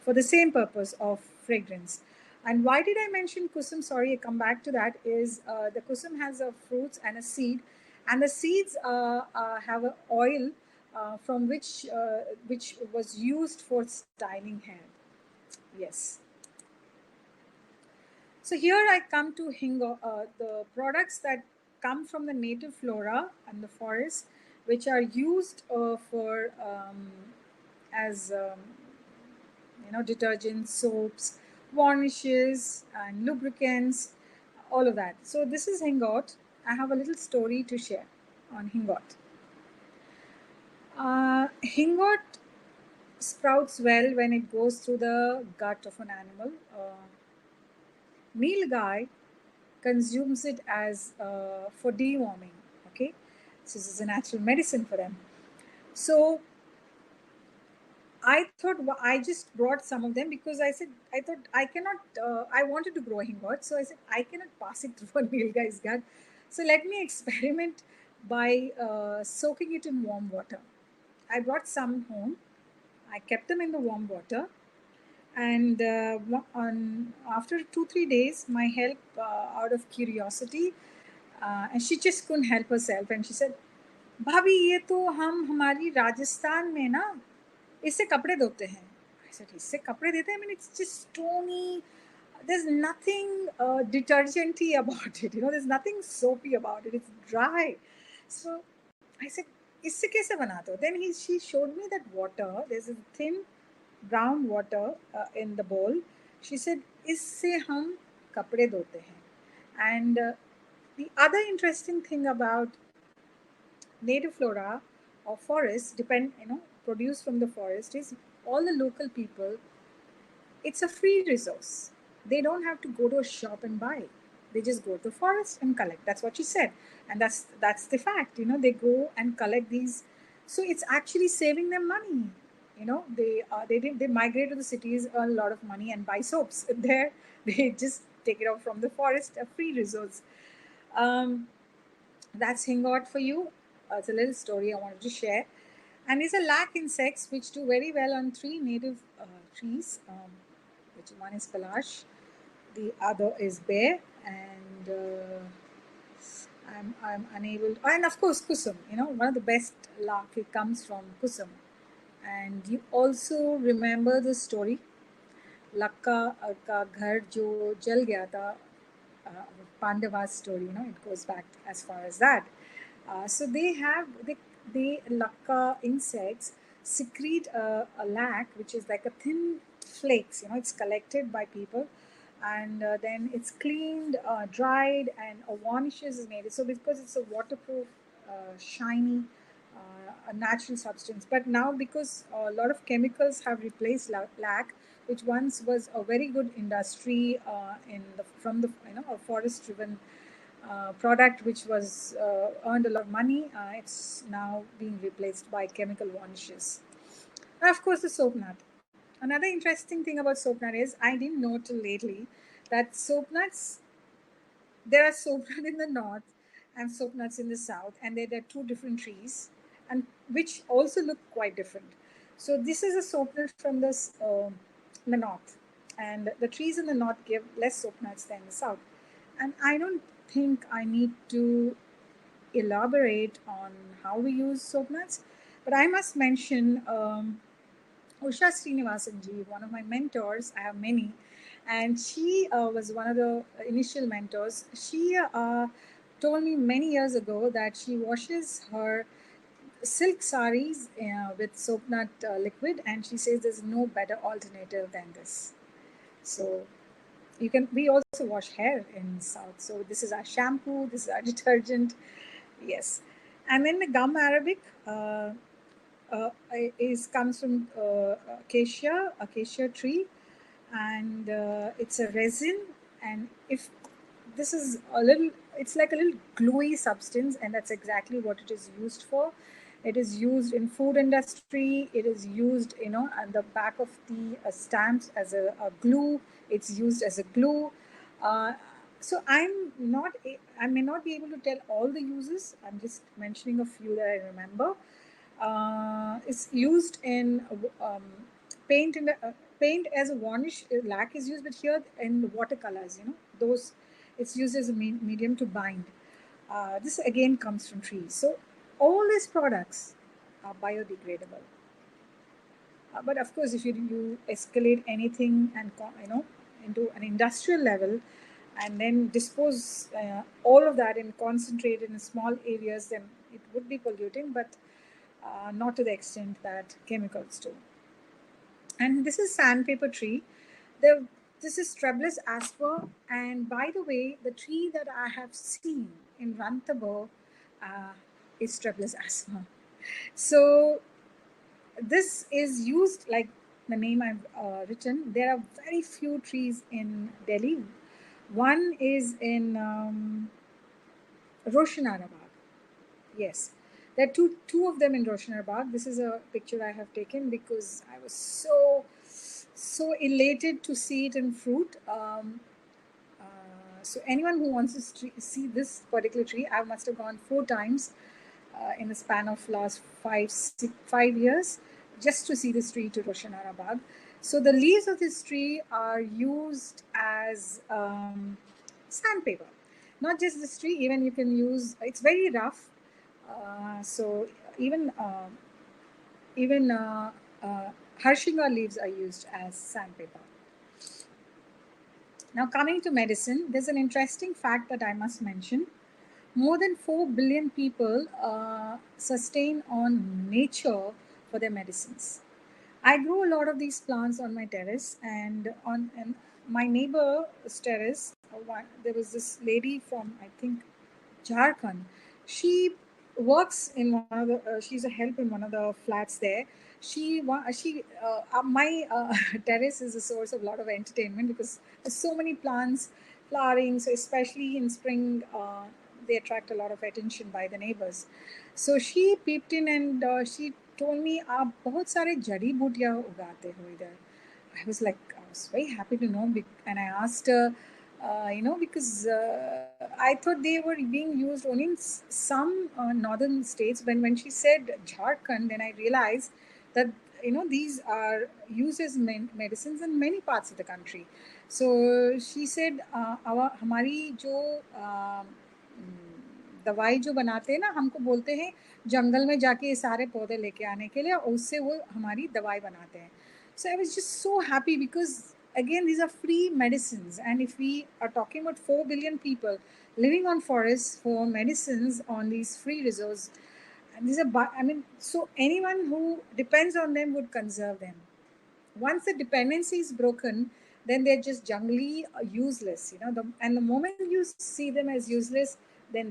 for the same purpose of fragrance. And why did I mention kusum? Sorry, I come back to that. Is the kusum has a fruits and a seed, and the seeds have an oil from which was used for styling hair. Yes. So here I come to the products that come from the native flora and the forest, which are used for as detergents, soaps, varnishes, and lubricants, all of that. So this is hingot. I have a little story to share on hingot. Hingot sprouts well when it goes through the gut of an animal. Nilgai consumes it as for deworming. Okay, so this is a natural medicine for them. So I thought I just brought some of them because I thought I cannot. I wanted to grow hingot, so I said I cannot pass it through a nilgai's gut. So let me experiment by soaking it in warm water. I brought some home. I kept them in the warm water, and after 2-3 days, my help out of curiosity, and she just couldn't help herself, and she said, "भाभी ये तो हम हमारी राजस्थान में ना इससे कपड़े धोते हैं." I said, "इससे कपड़े देते हैं?" I mean, it's just stony. There's nothing detergenty about it. There's nothing soapy about it. It's dry. So I said, "इससे कैसे बनाते हो?" Then she showed me that water. There's a thin brown water in the bowl. She said, "इससे हम कपड़े धोते हैं." And the other interesting thing about native flora or forest produced from the forest is all the local people, it's a free resource. They don't have to go to a shop and buy. They just go to the forest and collect. That's what she said, and that's the fact. They go and collect these, so it's actually saving them money. They migrate to the cities, earn a lot of money, and buy soaps. There, they just take it out from the forest, a free resource. That's hingot for you. It's a little story I wanted to share. And these are lac insects which do very well on 3 native trees. Which one is Kalash, the other is bear, and I'm unable. And of course, kusum. One of the best lac, it comes from kusum. And you also remember the story, Lakka ka ghar jo jal gaya tha, Pandava's story. It goes back as far as that. So they Lakka insects secrete a lac, which is like a thin flakes. It's collected by people, and then it's cleaned, dried, and a varnishes is made. So because it's a waterproof, shiny, a natural substance. But now, because a lot of chemicals have replaced lac, which once was a very good industry from the a forest driven product which was earned a lot of money, it's now being replaced by chemical varnishes. And of course, the soap nut. Another interesting thing about soap nut is I didn't know till lately that soap nuts, there are soap nuts in the north and soap nuts in the south, and there are 2 different trees, and which also look quite different. So this is a soap nut from the north, and the trees in the north give less soap nuts than the south. And I don't think I need to elaborate on how we use soap nuts, but I must mention Usha Srinivasanji, one of my mentors. I have many, and she was one of the initial mentors. She told me many years ago that she washes her silk saris with soap nut liquid, and she says there's no better alternative than this. So we also wash hair in south. So this is our shampoo, this is our detergent. Yes. And then the gum arabic comes from acacia tree, and it's a resin. And if this is it's like a little gluey substance, and that's exactly what it is used for. It is used in food industry. It is used, at the back of the stamps as a glue. It's used as a glue. Uh, so I may not be able to tell all the uses. I'm just mentioning a few that I remember. It's used in paint paint as a varnish. Lac is used, but here in watercolors, those, it's used as a medium to bind. This again comes from trees. So all these products are biodegradable. But of course, if you escalate anything and into an industrial level, and then dispose all of that and concentrate in small areas, then it would be polluting, but not to the extent that chemicals do. And this is sandpaper tree. The This is Strabelus asper, and by the way, the tree that I have seen in Ranthambore uh, is Strabelus asper. So this is used like the name I've written. There are very few trees in Delhi. One is in Roshanarabad. Yes, there are two of them in Roshanarabad. This is a picture I have taken because I was so elated to see it in fruit. So anyone who wants to see this particular tree, I must have gone 4 times in the span of last 5 years just to see this tree to Roshanarabad. So the leaves of this tree are used as sandpaper. Not just this tree, even you can use. It's very rough, so even even Harshinga leaves are used as sandpaper. Now, coming to medicine, there's an interesting fact that I must mention. More than 4 billion people sustain on nature for their medicines. I grow a lot of these plants on my terrace, and on my neighbor's terrace, there was this lady from, I think, Jharkhand. She works in one of the. She's a help in one of the flats there. My terrace is a source of a lot of entertainment because there's so many plants flowering. So especially in spring, they attract a lot of attention by the neighbors. So she peeped in and she told me, "आप बहुत सारे जड़ी बूटियाँ उगाते हो इधर." I was like, I was very happy to know, and I asked her, because I thought they were being used only in some northern states. When she said Jharkhand, then I realized that these are used as medicines in many parts of the country. So she said, our हमारी जो दवाई जो बनाते हैं ना, हमको बोलते हैं जंगल में जाके ये सारे पौधे लेके आने के लिए, और उससे वो हमारी दवाई बनाते हैं. So I was just so happy because again these are free medicines, and if we are talking about 4 billion people living on forests for medicines on these free resources, and these are so anyone who depends on them would conserve them. Once the dependency is broken, then they're just jungly useless, and the moment you see them as useless, then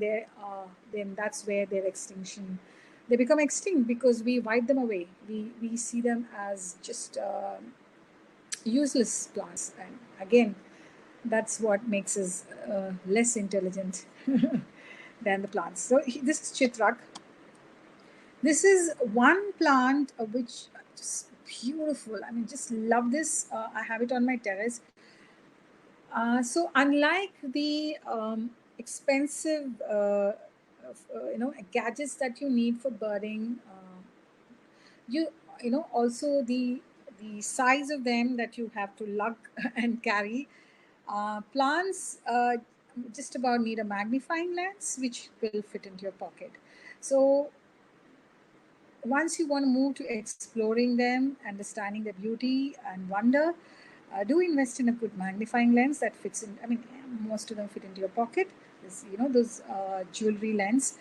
that's where their extinction, they become extinct because we wipe them away. We see them as just useless plants, and again that's what makes us less intelligent than the plants. So this is Chitrak. This is one plant which just beautiful. I mean, just love this. I have it on my terrace. So unlike the expensive, gadgets that you need for birding, also the size of them that you have to lug and carry. Plants just about need a magnifying lens which will fit into your pocket. So once you want to move to exploring them, understanding their beauty and wonder, do invest in a good magnifying lens that fits in. I mean, most of them fit into your pocket. There's, those jewelry lens.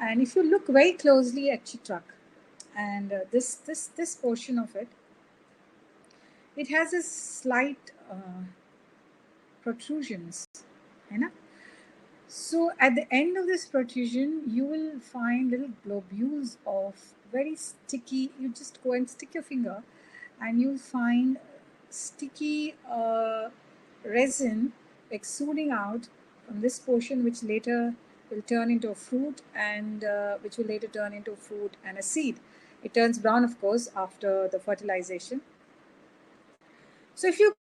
And if you look very closely at Chitrak, and this portion of it, it has a slight protrusions, you know. So at the end of this protrusion, you will find little globules of very sticky. You just go and stick your finger, and you'll find sticky resin exuding out from this portion, which later will turn into a fruit, and which will later turn into fruit and a seed. It turns brown, of course, after the fertilization. So if you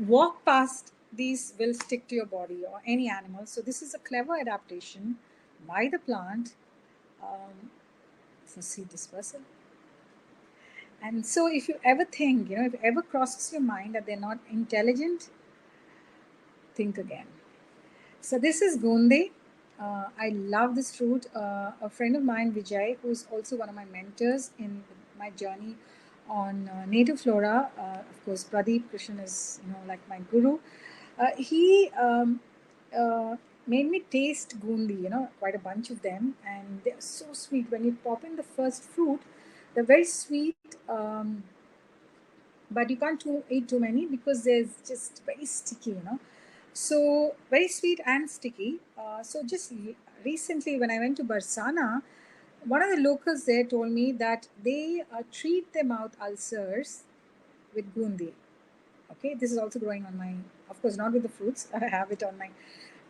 walk past, these will stick to your body or any animal. So this is a clever adaptation by the plant for seed dispersal. And so if you ever think, if it ever crosses your mind that they're not intelligent, think again. So this is Gonde. I love this fruit. A friend of mine, Vijay, who is also one of my mentors in my journey on native flora. Of course, Pradeep Krishnan is, like my guru. He made me taste gundi, quite a bunch of them, and they're so sweet. When you pop in the first fruit, they're very sweet, but you can't eat too many because they're just very sticky. So very sweet and sticky. So just recently when I went to Barsana, one of the locals there told me that they treat their mouth ulcers with gundi. Okay, this is also growing on my, of course not with the fruits, I have it on my.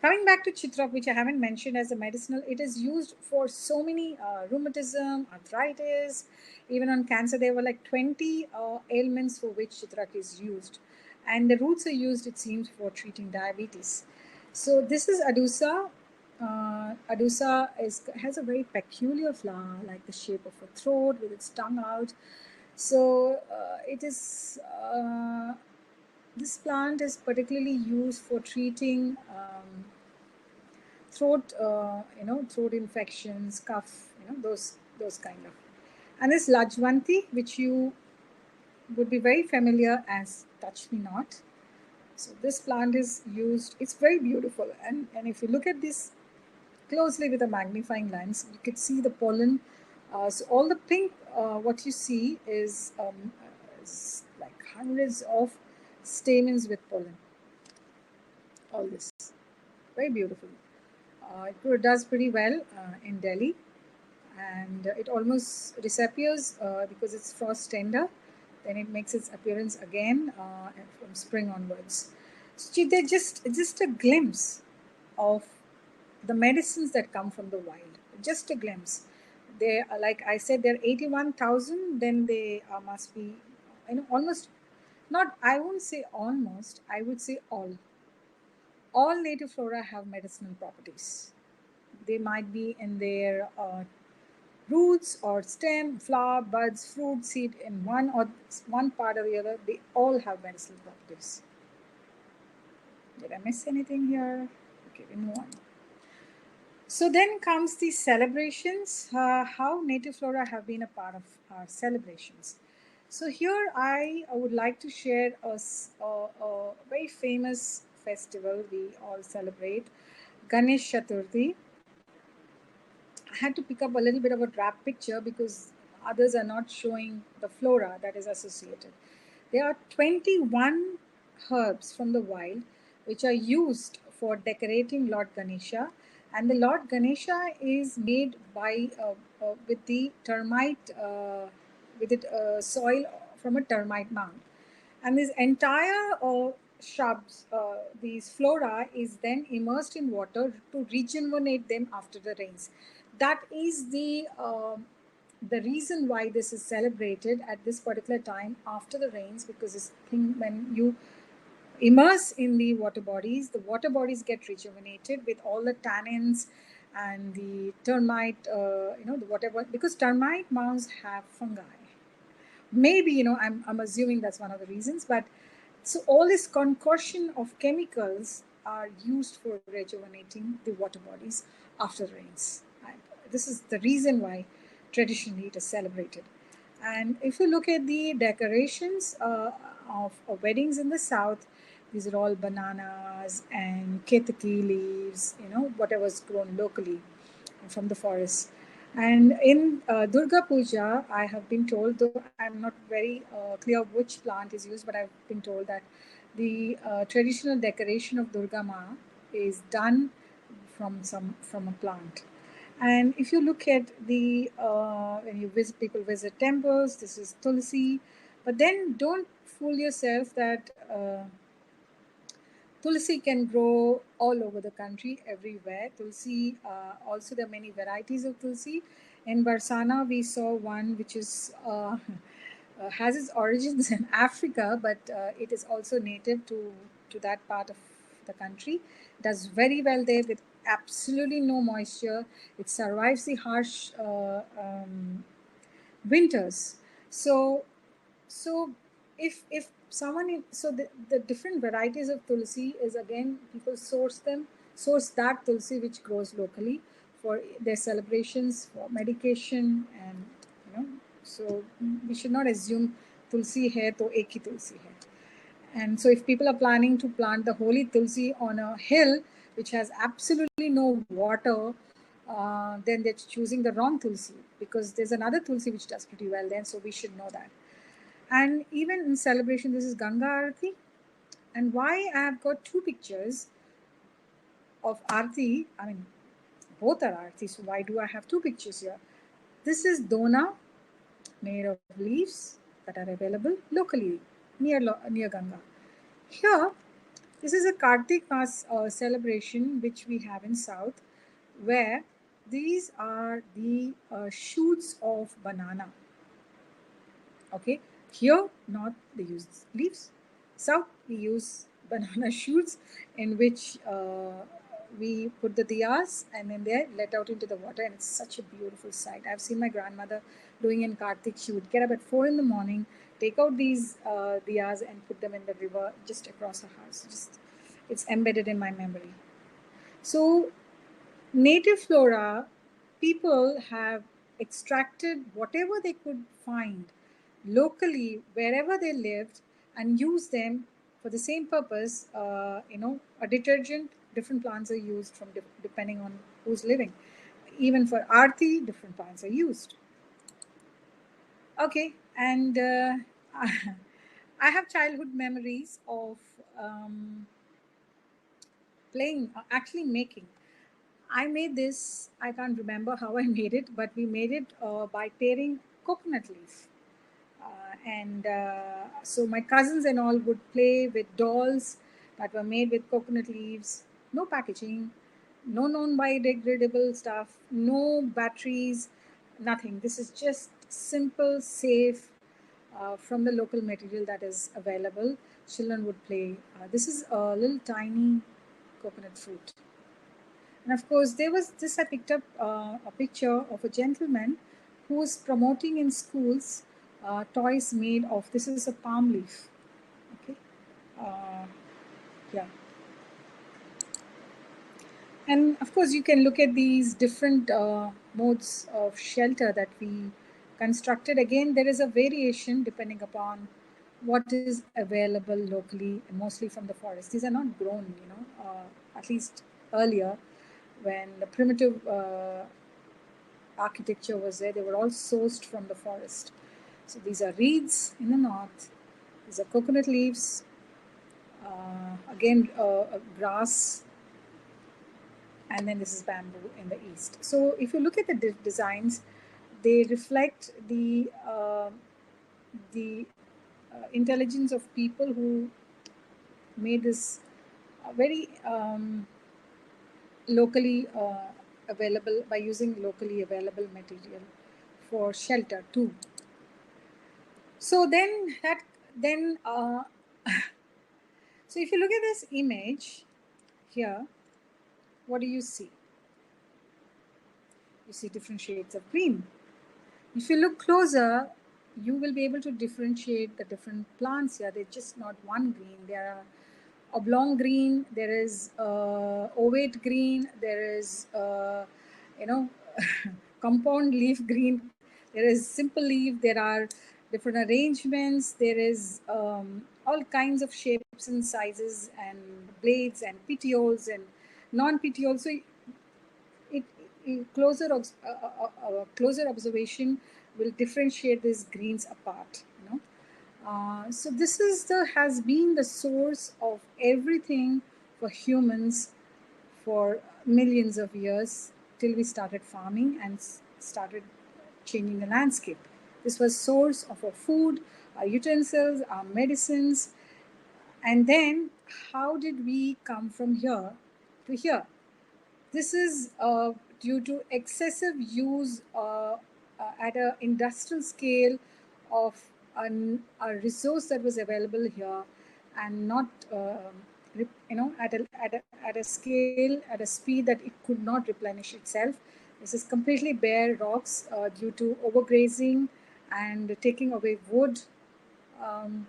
Coming back to chitrap, which I haven't mentioned as a medicinal, it is used for so many rheumatism, arthritis, even on cancer. There were like 20 ailments for which chitrak is used. And the roots are used, it seems, for treating diabetes. So this is adusa. Adusa has a very peculiar flower, like the shape of a throat with its tongue out. So it is... this plant is particularly used for treating throat, throat infections, cough, those kind of. And this Lajwanti, which you would be very familiar as touch me not. So this plant is used, it's very beautiful. And if you look at this closely with a magnifying lens, you could see the pollen. So all the pink, what you see is like hundreds of stamens with pollen. All this, very beautiful. It does pretty well in Delhi, and it almost disappears because it's frost tender. Then it makes its appearance again from spring onwards. So they're just a glimpse of the medicines that come from the wild. Just a glimpse. They are, like I said, there are 81,000. Then they must be, almost. Not, I won't say almost. I would say all. All native flora have medicinal properties. They might be in their roots or stem, flower, buds, fruit, seed in one part or the other. They all have medicinal properties. Did I miss anything here? Okay, we move on. So then comes the celebrations, how native flora have been a part of our celebrations. So here I would like to share a very famous festival we all celebrate, Ganesh Chaturthi. I had to pick up a little bit of a drab picture because others are not showing the flora that is associated. There are 21 herbs from the wild which are used for decorating Lord Ganesha, and the Lord Ganesha is made by with the termite with it soil from a termite mound, and this entire shrubs, these flora is then immersed in water to rejuvenate them after the rains. That is the reason why this is celebrated at this particular time after the rains, because this thing, when you immerse in the water bodies get rejuvenated with all the tannins and the termite, the whatever, because termite mounds have fungi. Maybe, I'm assuming that's one of the reasons, but so all this concoction of chemicals are used for rejuvenating the water bodies after rains. And this is the reason why traditionally it is celebrated. And if you look at the decorations of weddings in the south, these are all bananas and ketaki leaves, whatever's grown locally from the forest. And in Durga Puja, I have been told, though I'm not very clear which plant is used, but I've been told that the traditional decoration of Durga Ma is done from a plant. And if you look at the when people visit temples, this is tulsi. But then don't fool yourself that Tulsi can grow all over the country, everywhere. Tulsi, also there are many varieties of tulsi. In Barsana, we saw one which is has its origins in Africa, but it is also native to that part of the country. Does very well there with absolutely no moisture. It survives the harsh winters. So if someone so the different varieties of tulsi is, again, people source that tulsi which grows locally for their celebrations, for medication, and so we should not assume tulsi hai to ek hi tulsi hai. And so if people are planning to plant the holy tulsi on a hill which has absolutely no water, then they're choosing the wrong tulsi, because there's another tulsi which does pretty well then, so we should know that. And even in celebration, this is Ganga Arati. And why I have got two pictures of Arati, I mean, both are Arati, so why do I have two pictures here? This is Dona, made of leaves that are available locally near Ganga. Here, this is a Kartik Mas celebration which we have in South, where these are the shoots of banana. Okay, here North they use leaves, South we use banana shoots, in which we put the diyas and then they're let out into the water, and it's such a beautiful sight. I've seen my grandmother doing in Kartik. She would get up at 4 in the morning, take out these diyas and put them in the river just across her house. Just, it's embedded in my memory. So native flora, people have extracted whatever they could find locally wherever they lived and use them for the same purpose. A detergent, different plants are used from depending on who's living. Even for arti, different plants are used. Okay, and I have childhood memories of playing, actually making. I made this, I can't remember how I made it, but we made it by tearing coconut leaf. So my cousins and all would play with dolls that were made with coconut leaves, no packaging, no non biodegradable stuff, no batteries, nothing. This is just simple, safe, from the local material that is available. Children would play. This is a little tiny coconut fruit. And of course, there was this, I picked up a picture of a gentleman who was promoting in schools toys made of, this is a palm leaf. Okay. Yeah. And of course, you can look at these different modes of shelter that we constructed. Again, there is a variation depending upon what is available locally, mostly from the forest. These are not grown, at least earlier when the primitive architecture was there, they were all sourced from the forest. So these are reeds in the north, these are coconut leaves, again grass, and then this is bamboo in the east. So if you look at the designs, they reflect the intelligence of people who made this very locally available, by using locally available material for shelter too. So then so if you look at this image here, what do you see? You see different shades of green. If you look closer, you will be able to differentiate the different plants here. They're just not one green. There are oblong green, there is ovate green, there is compound leaf green, there is simple leaf, there are different arrangements, there is all kinds of shapes and sizes and blades and petioles and non-petioles. So closer observation will differentiate these greens apart. So this has been the source of everything for humans for millions of years, till we started farming and started changing the landscape. This was source of our food, our utensils, our medicines, And then how did we come from here to here? This is due to excessive use at an industrial scale of a resource that was available here, and not at a scale, at a speed that it could not replenish itself. This is completely bare rocks due to overgrazing and taking away wood. Um,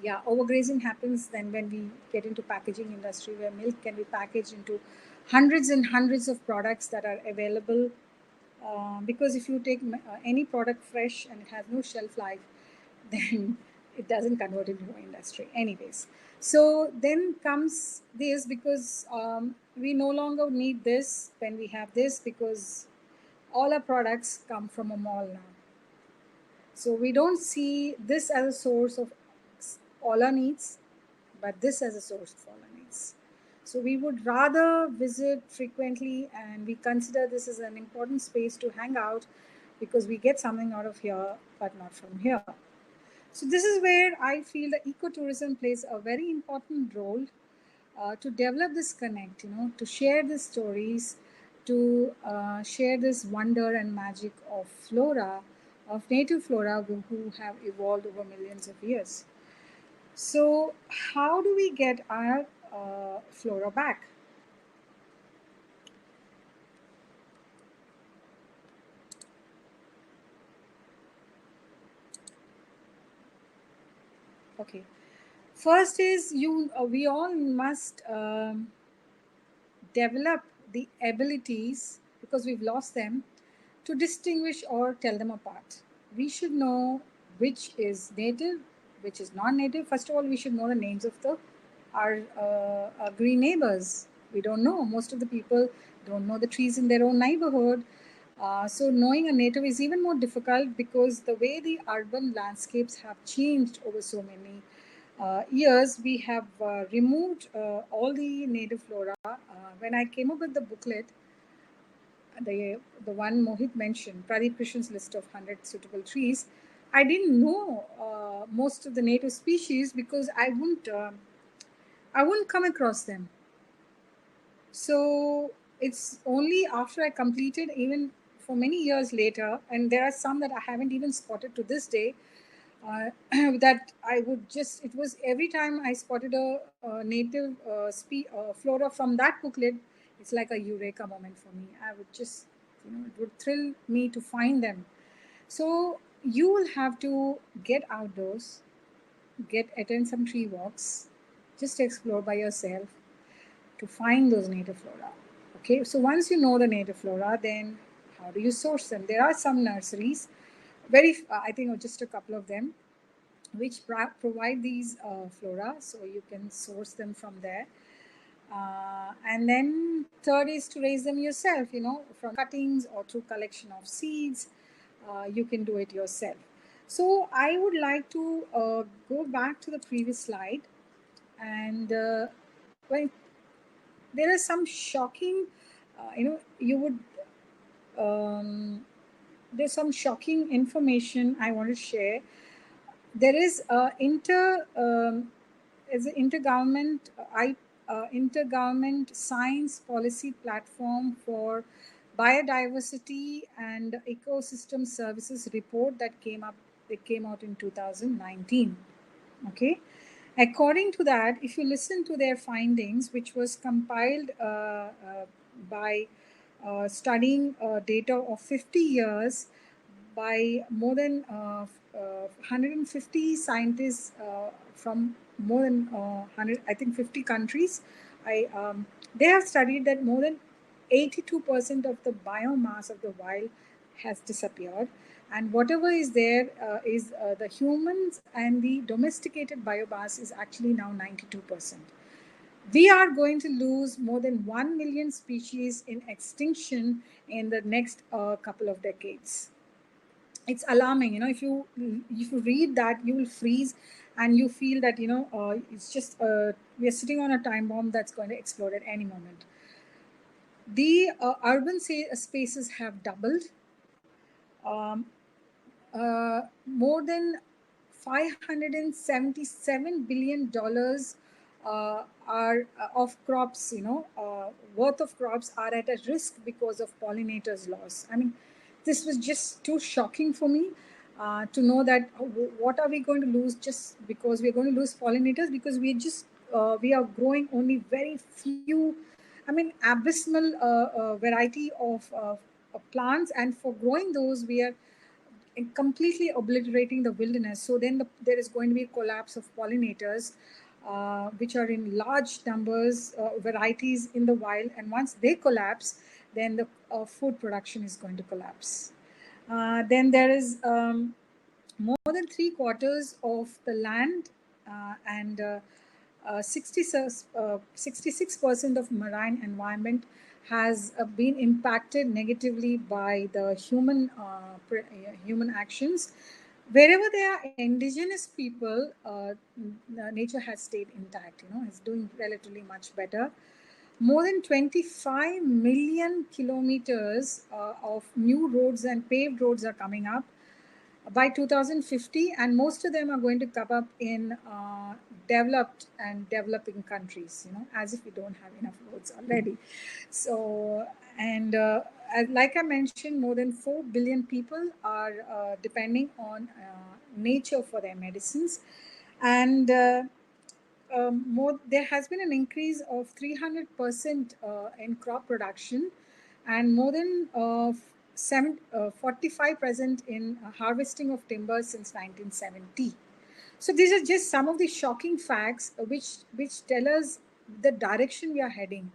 yeah, overgrazing happens then when we get into packaging industry, where milk can be packaged into hundreds and hundreds of products that are available. Because if you take any product fresh and it has no shelf life, then it doesn't convert into industry anyways. So then comes this, because we no longer need this when we have this, because all our products come from a mall now. So we don't see this as a source of all our needs, but this as a source of all our needs. So we would rather visit frequently, and we consider this as an important space to hang out, because we get something out of here, but not from here. So this is where I feel the ecotourism plays a very important role to develop this connect, to share these stories, to share this wonder and magic of flora, of native flora who have evolved over millions of years. So, how do we get our flora back? Okay. First is we all must develop the abilities, because we've lost them, to distinguish or tell them apart. We should know which is native, which is non-native. First of all, we should know the names of our green neighbors. We don't know. Most of the people don't know the trees in their own neighborhood. So knowing a native is even more difficult, because the way the urban landscapes have changed over so many years, we have removed all the native flora. When I came up with the booklet, the one Mohit mentioned, Pradeep Krishan's list of 100 suitable trees, I didn't know most of the native species, because I wouldn't come across them. So it's only after I completed, even for many years later, and there are some that I haven't even spotted to this day, uh, that I would just, it was every time I spotted a native flora from that booklet, it's like a eureka moment for me. I would just, it would thrill me to find them. So you will have to get outdoors, attend some tree walks, just explore by yourself to find those native flora. Okay, so once you know the native flora, then how do you source them? There are some nurseries, I think just a couple of them, which provide these flora, so you can source them from there. And then third is to raise them yourself, from cuttings or through collection of seeds. You can do it yourself. So I would like to go back to the previous slide, and when there are some shocking, you would there's some shocking information I want to share. There is an intergovernment science policy platform for biodiversity and ecosystem services report that came out in 2019. Okay, according to that, if you listen to their findings, which was compiled by studying data of 50 years by more than 150 scientists from more than 100, I think 50 countries. They have studied that more than 82% of the biomass of the wild has disappeared, and whatever is there is the humans, and the domesticated biomass is actually now 92%. We are going to lose more than 1 million species in extinction in the next couple of decades. It's alarming. If you read that, you will freeze, and you feel that it's just we are sitting on a time bomb that's going to explode at any moment. The urban spaces have doubled. More than $577 billion are of crops, worth of crops are at a risk because of pollinators loss. I mean, this was just too shocking for me to know that what are we going to lose just because we're going to lose pollinators, because we are growing only very few, I mean, abysmal variety of plants, and for growing those we are completely obliterating the wilderness. So then there is going to be a collapse of pollinators, which are in large numbers, varieties in the wild. And once they collapse, then the food production is going to collapse. Then there is more than three quarters of the land and 66% of marine environment has been impacted negatively by the human actions. Wherever there are indigenous people, nature has stayed intact. It's doing relatively much better. More than 25 million kilometers of new roads and paved roads are coming up by 2050, and most of them are going to come up in developed and developing countries, as if we don't have enough roads already. So, and like I mentioned, more than 4 billion people are depending on nature for their medicines. And there has been an increase of 300% in crop production, and more than 45% in harvesting of timber since 1970. So these are just some of the shocking facts which tell us the direction we are heading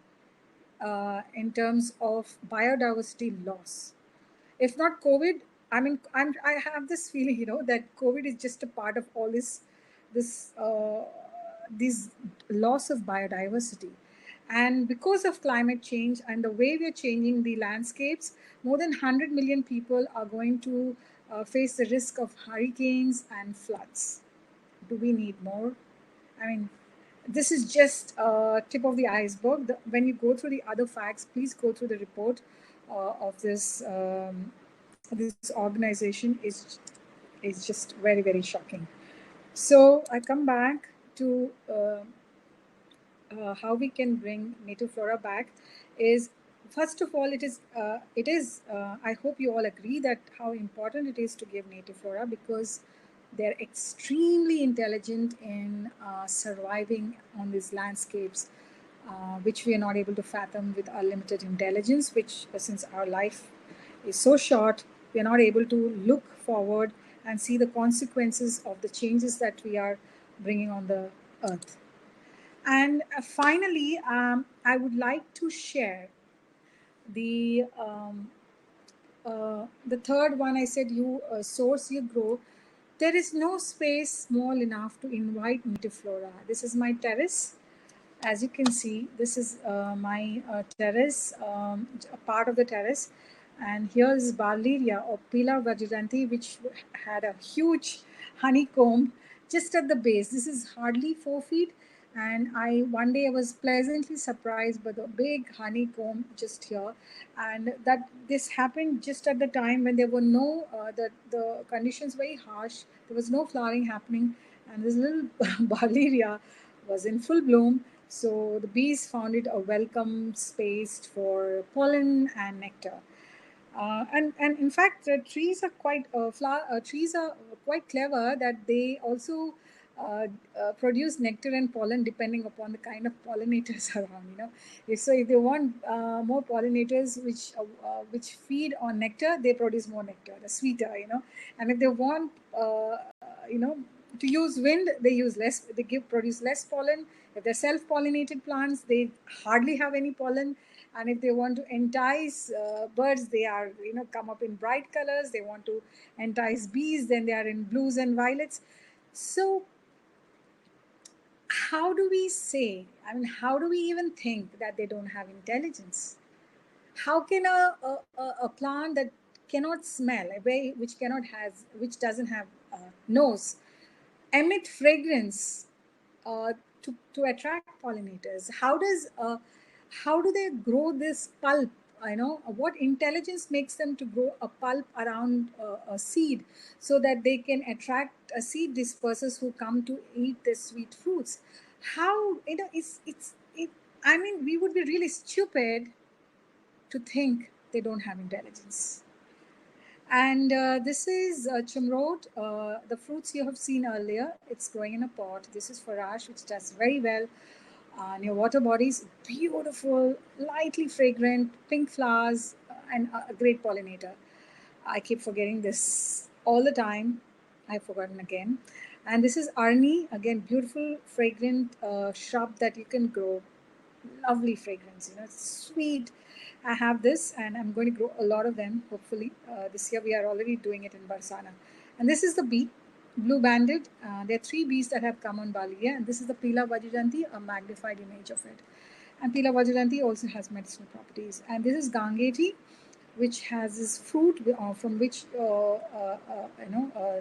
in terms of biodiversity loss. If not COVID, I mean, I have this feeling, that COVID is just a part of all this loss of biodiversity. And because of climate change and the way we are changing the landscapes, more than 100 million people are going to face the risk of hurricanes and floods. Do we need more? I mean, this is just tip of the iceberg. When you go through the other facts, please go through the report of this organization. Is just very, very shocking. So I come back to how we can bring native flora back. Is first of all, it is I hope you all agree that how important it is to give native flora, because they're extremely intelligent in surviving on these landscapes, which we are not able to fathom with our limited intelligence, which since our life is so short, we are not able to look forward and see the consequences of the changes that we are bringing on the earth. And finally, I would like to share the third one. I said, you source, you grow. There is no space small enough to invite native flora. This is my terrace. As you can see, this is my terrace, a part of the terrace. And here is Barleria or Pila Vajranti, which had a huge honeycomb just at the base. This is hardly 4 feet. And one day I was pleasantly surprised by the big honeycomb just here. And that this happened just at the time when there were no, the conditions very harsh. There was no flowering happening. And this little Barleria was in full bloom. So the bees found it a welcome space for pollen and nectar. And in fact, trees are trees are quite clever that they also produce nectar and pollen depending upon the kind of pollinators around. If they want more pollinators which feed on nectar, they produce more nectar, the sweeter. And if they want to use wind, they use less. They produce less pollen. If they're self-pollinated plants, they hardly have any pollen. And if they want to entice birds, they are come up in bright colors. They want to entice bees, then they are in blues and violets. So how do we say, how do we even think that they don't have intelligence? How can a plant that cannot smell, which doesn't have nose, emit fragrance to attract pollinators? How do they grow this pulp what intelligence makes them to grow a pulp around a seed so that they can attract seed dispersers who come to eat the sweet fruits. How, I mean, we would be really stupid to think they don't have intelligence. And this is chumrot, the fruits you have seen earlier. It's growing in a pot. This is farash, which does very well near water bodies. Beautiful, lightly fragrant, pink flowers, and a great pollinator. I keep forgetting this all the time. I've forgotten again. And this is Arni, again, beautiful, fragrant shrub that you can grow. Lovely fragrance, it's sweet. I have this and I'm going to grow a lot of them, hopefully. This year we are already doing it in Barsana. And this is the bee, blue banded. There are three bees that have come on Bali. Yeah? And this is the Pila Vajujanti, a magnified image of it. And Pila Vajujanti also has medicinal properties. And this is Gangeti, which has this fruit from which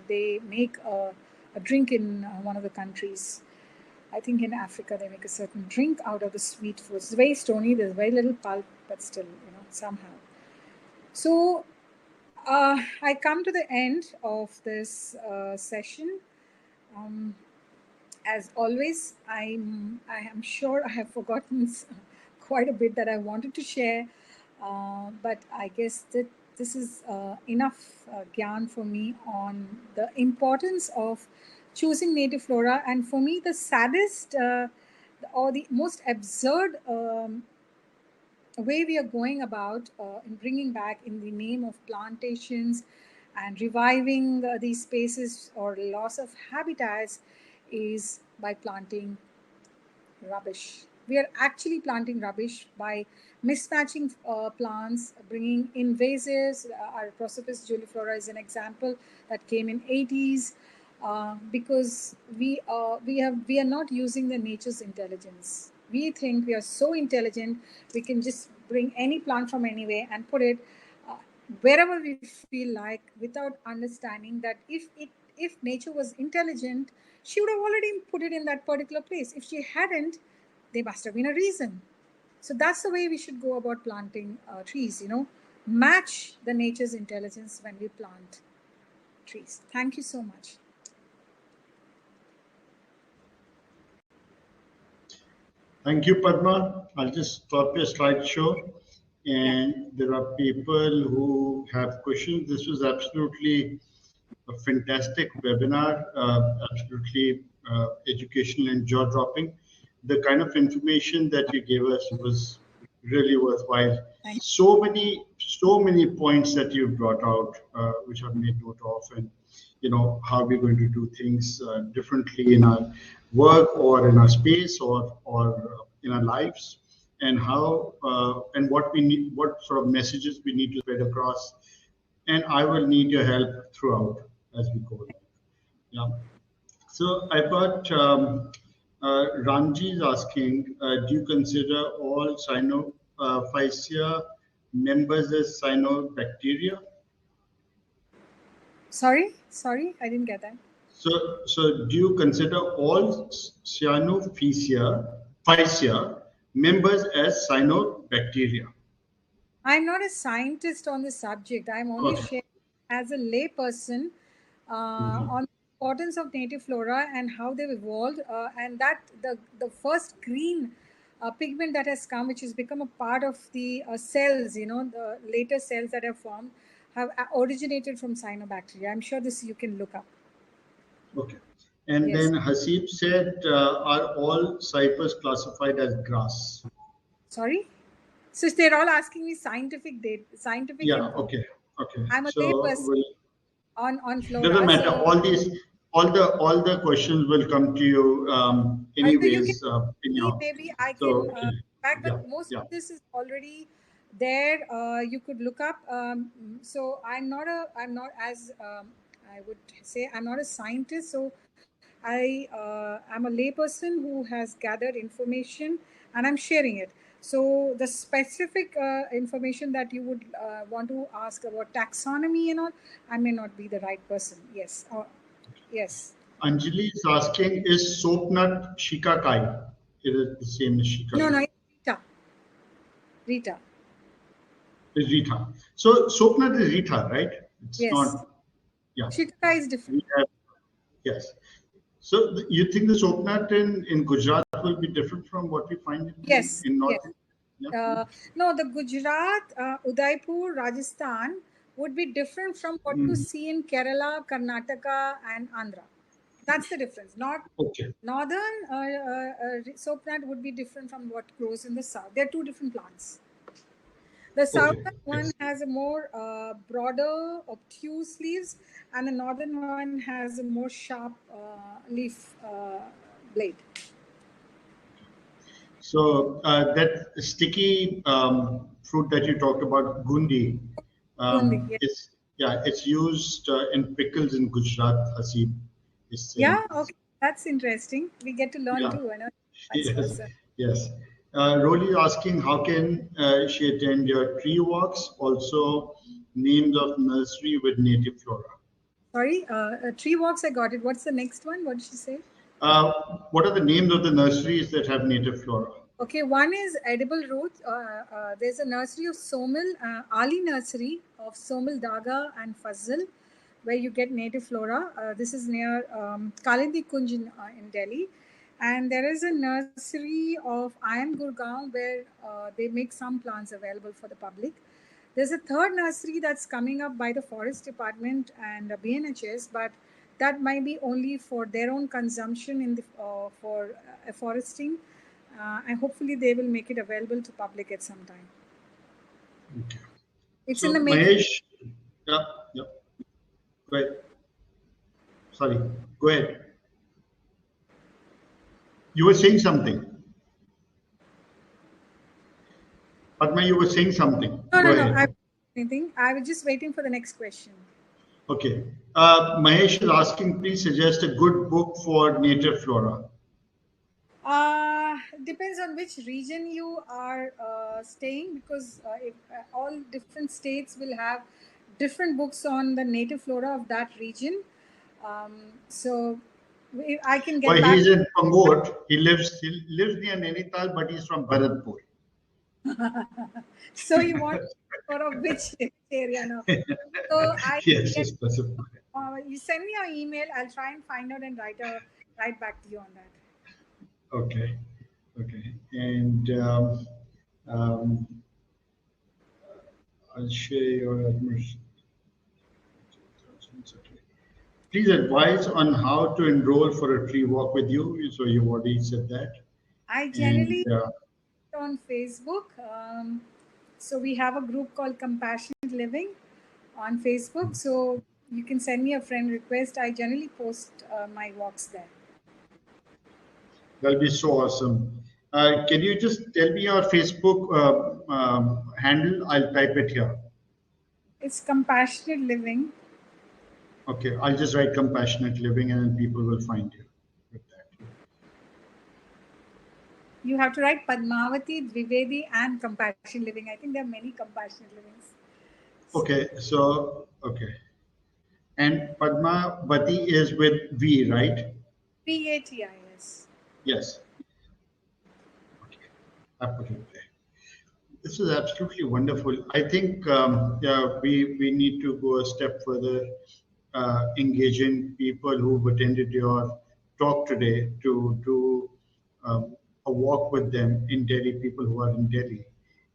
they make a drink in one of the countries. I think in Africa they make a certain drink out of the sweet fruits. It's very stony. There's very little pulp, but still, somehow. So I come to the end of this session. As always, I am sure I have forgotten quite a bit that I wanted to share, but I guess that this is enough gyan for me on the importance of choosing native flora. And for me, the saddest or the most absurd way we are going about in bringing back in the name of plantations and reviving these spaces or loss of habitats is by planting rubbish. We are actually planting rubbish by mismatching plants, bringing invasives. Our Prosopis juliflora is an example that came in 80s because we are not using the nature's intelligence. We think we are so intelligent, we can just bring any plant from anywhere and put it wherever we feel like, without understanding that if nature was intelligent, she would have already put it in that particular place. If she hadn't, there must have been a reason. So that's the way we should go about planting trees, match the nature's intelligence when we plant trees. Thank you so much. Thank you, Padma. I'll just stop your slideshow. And there are people who have questions. This was absolutely a fantastic webinar, absolutely educational and jaw-dropping. The kind of information that you gave us was really worthwhile. So many points that you brought out, which I've made note of, and how we're going to do things differently in our work or in our space or in our lives, and how and what we need, what sort of messages we need to spread across. And I will need your help throughout as we go along. Yeah. So I've got Ranji is asking, do you consider all Cyanophysia members as cyanobacteria? Sorry, I didn't get that. So do you consider all Cyanophysia members as cyanobacteria? I'm not a scientist on the subject. I'm only sharing as a layperson on the importance of native flora and how they've evolved, and that the first green pigment that has come, which has become a part of the cells, the later cells that have formed, have originated from cyanobacteria. I'm sure this you can look up. Okay. And yes. Then Hasib said, are all cypress classified as grass? Sorry? So they're all asking me scientific yeah, info. Okay. I'm a layperson on Flora. Doesn't matter. So all the questions will come to you anyways. So you can maybe I can back, but most of this is already there. You could look up. So I'm not as I would say I'm not a scientist. So I'm a layperson who has gathered information and I'm sharing it. So the specific information that you would want to ask about taxonomy and all, I may not be the right person. Yes. Yes. Anjali is asking, is soap nut shikakai? It is the same as shikakai. No, it's Rita. Is Rita. So Sopnat is Rita, right? It's Yes. not. Yeah. Shikta is different. Yes. So you think the Sopnat in Gujarat will be different from what we find Yes. in North? Yes. Yeah. No, the Gujarat, Udaipur, Rajasthan would be different from what you see in Kerala, Karnataka, and Andhra. That's the difference. Not Okay. northern soap plant would be different from what grows in the south. They're two different plants. The Okay. southern one Yes. has a more broader, obtuse leaves, and the northern one has a more sharp leaf blade. So that sticky fruit that you talked about, gundi, Gundi, yeah. it's used in pickles in Gujarat. Hasib is saying. Yeah, okay. That's interesting. We get to learn Yeah. too, I know, vice Yes. versa. Yes. Rolly asking how can she attend your tree walks? Also, names of nursery with native flora. Sorry, tree walks, I got it. What's the next one? What did she say? Uh, what are the names of the nurseries that have native flora? Okay, one is edible roots. There's a nursery of Somil, Ali Nursery of Somil Daga and Fazil, where you get native flora. This is near Kalindi Kunj in Delhi. And there is a nursery of Ayan Gurgaon where they make some plants available for the public. There's a third nursery that's coming up by the Forest Department and BNHS, but that might be only for their own consumption in the for afforesting, and hopefully they will make it available to public at some time. Okay. It's in the So making. Mahesh, yeah, yeah. Go ahead. Sorry. Go ahead. You were saying something. Padma, you were saying something. No, Go no, no. ahead. Anything. I was just waiting for the next question. Okay. Mahesh is asking, please suggest a good book for native flora. Depends on which region you are staying, because if, all different states will have different books on the native flora of that region. So I can get Well, back. he's in Pangot. He lives near Nainital, but he's from Bharatpur. So you want sort of which area now? So I Yes, get. yes, specific. You send me your email. I'll try and find out and write back to you on that. Okay, okay. And um, I'll share your admission. Please advise on how to enroll for a tree walk with you. So you've already said that. I And generally on Facebook. So we have a group called Compassionate Living on Facebook. So you can send me a friend request. I generally post my walks there. that'll be so awesome. Can you just tell me your Facebook handle? I'll type it here. It's Compassionate Living. Okay, I'll just write compassionate living and then people will find you with that. You have to write Padmavati Dwivedi and Compassion Living. I think there are many Compassionate Livings. Okay, so, okay. And Padmavati is with V, right? PATIS. Yes. Okay, I put it there. This is absolutely wonderful. I think yeah, we need to go a step further, engaging people who've attended your talk today to do a walk with them in Delhi, people who are in Delhi,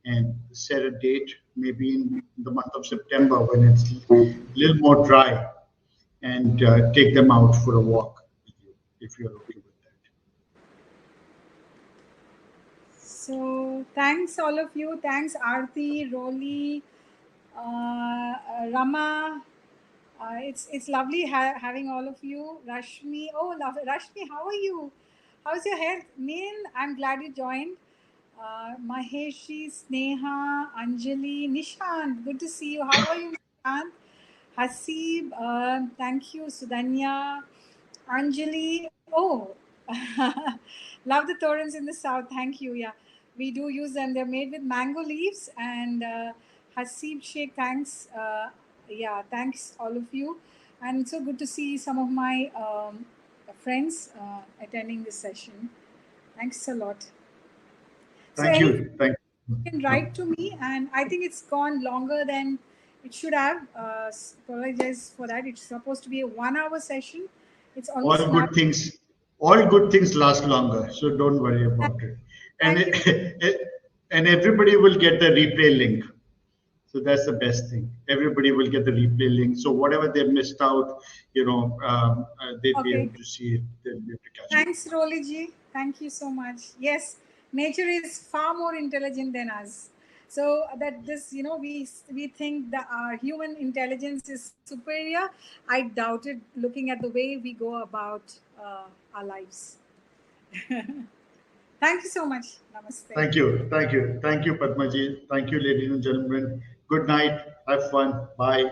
and set a date maybe in the month of September when it's a little more dry, and take them out for a walk with you, if you're okay with that. So thanks all of you. Thanks Aarti, Roli, Rama. It's lovely having all of you. Rashmi, oh, Rashmi, how are you? How's your health? Neil, I'm glad you joined. Maheshi, Sneha, Anjali, Nishant, good to see you. How are you, Nishant? Hasib, thank you. Sudanya, Anjali, oh, love the torrents in the south. Thank you. Yeah, we do use them. They're made with mango leaves. And Hasib Sheikh, thanks. Yeah, thanks all of you. And it's so good to see some of my friends attending this session. Thanks a lot. So, Thank any you. Thank You can write to me, and I think it's gone longer than it should have. Apologize for that. It's supposed to be a 1 hour session. It's all almost now. good things all good things last longer, so don't worry about it. and Thank you. and everybody will get the replay link, so that's the best thing. Everybody will get the replay link, so whatever they missed out, they'll be Okay. able to see it, they'll be able to catch it. Thanks, Roliji. Thank you so much. Yes, nature is far more intelligent than us. So that this, we think that our human intelligence is superior. I doubt it. Looking at the way we go about our lives. Thank you so much. Namaste. Thank you, Padmaji. Thank you, ladies and gentlemen. Good night, have fun, bye.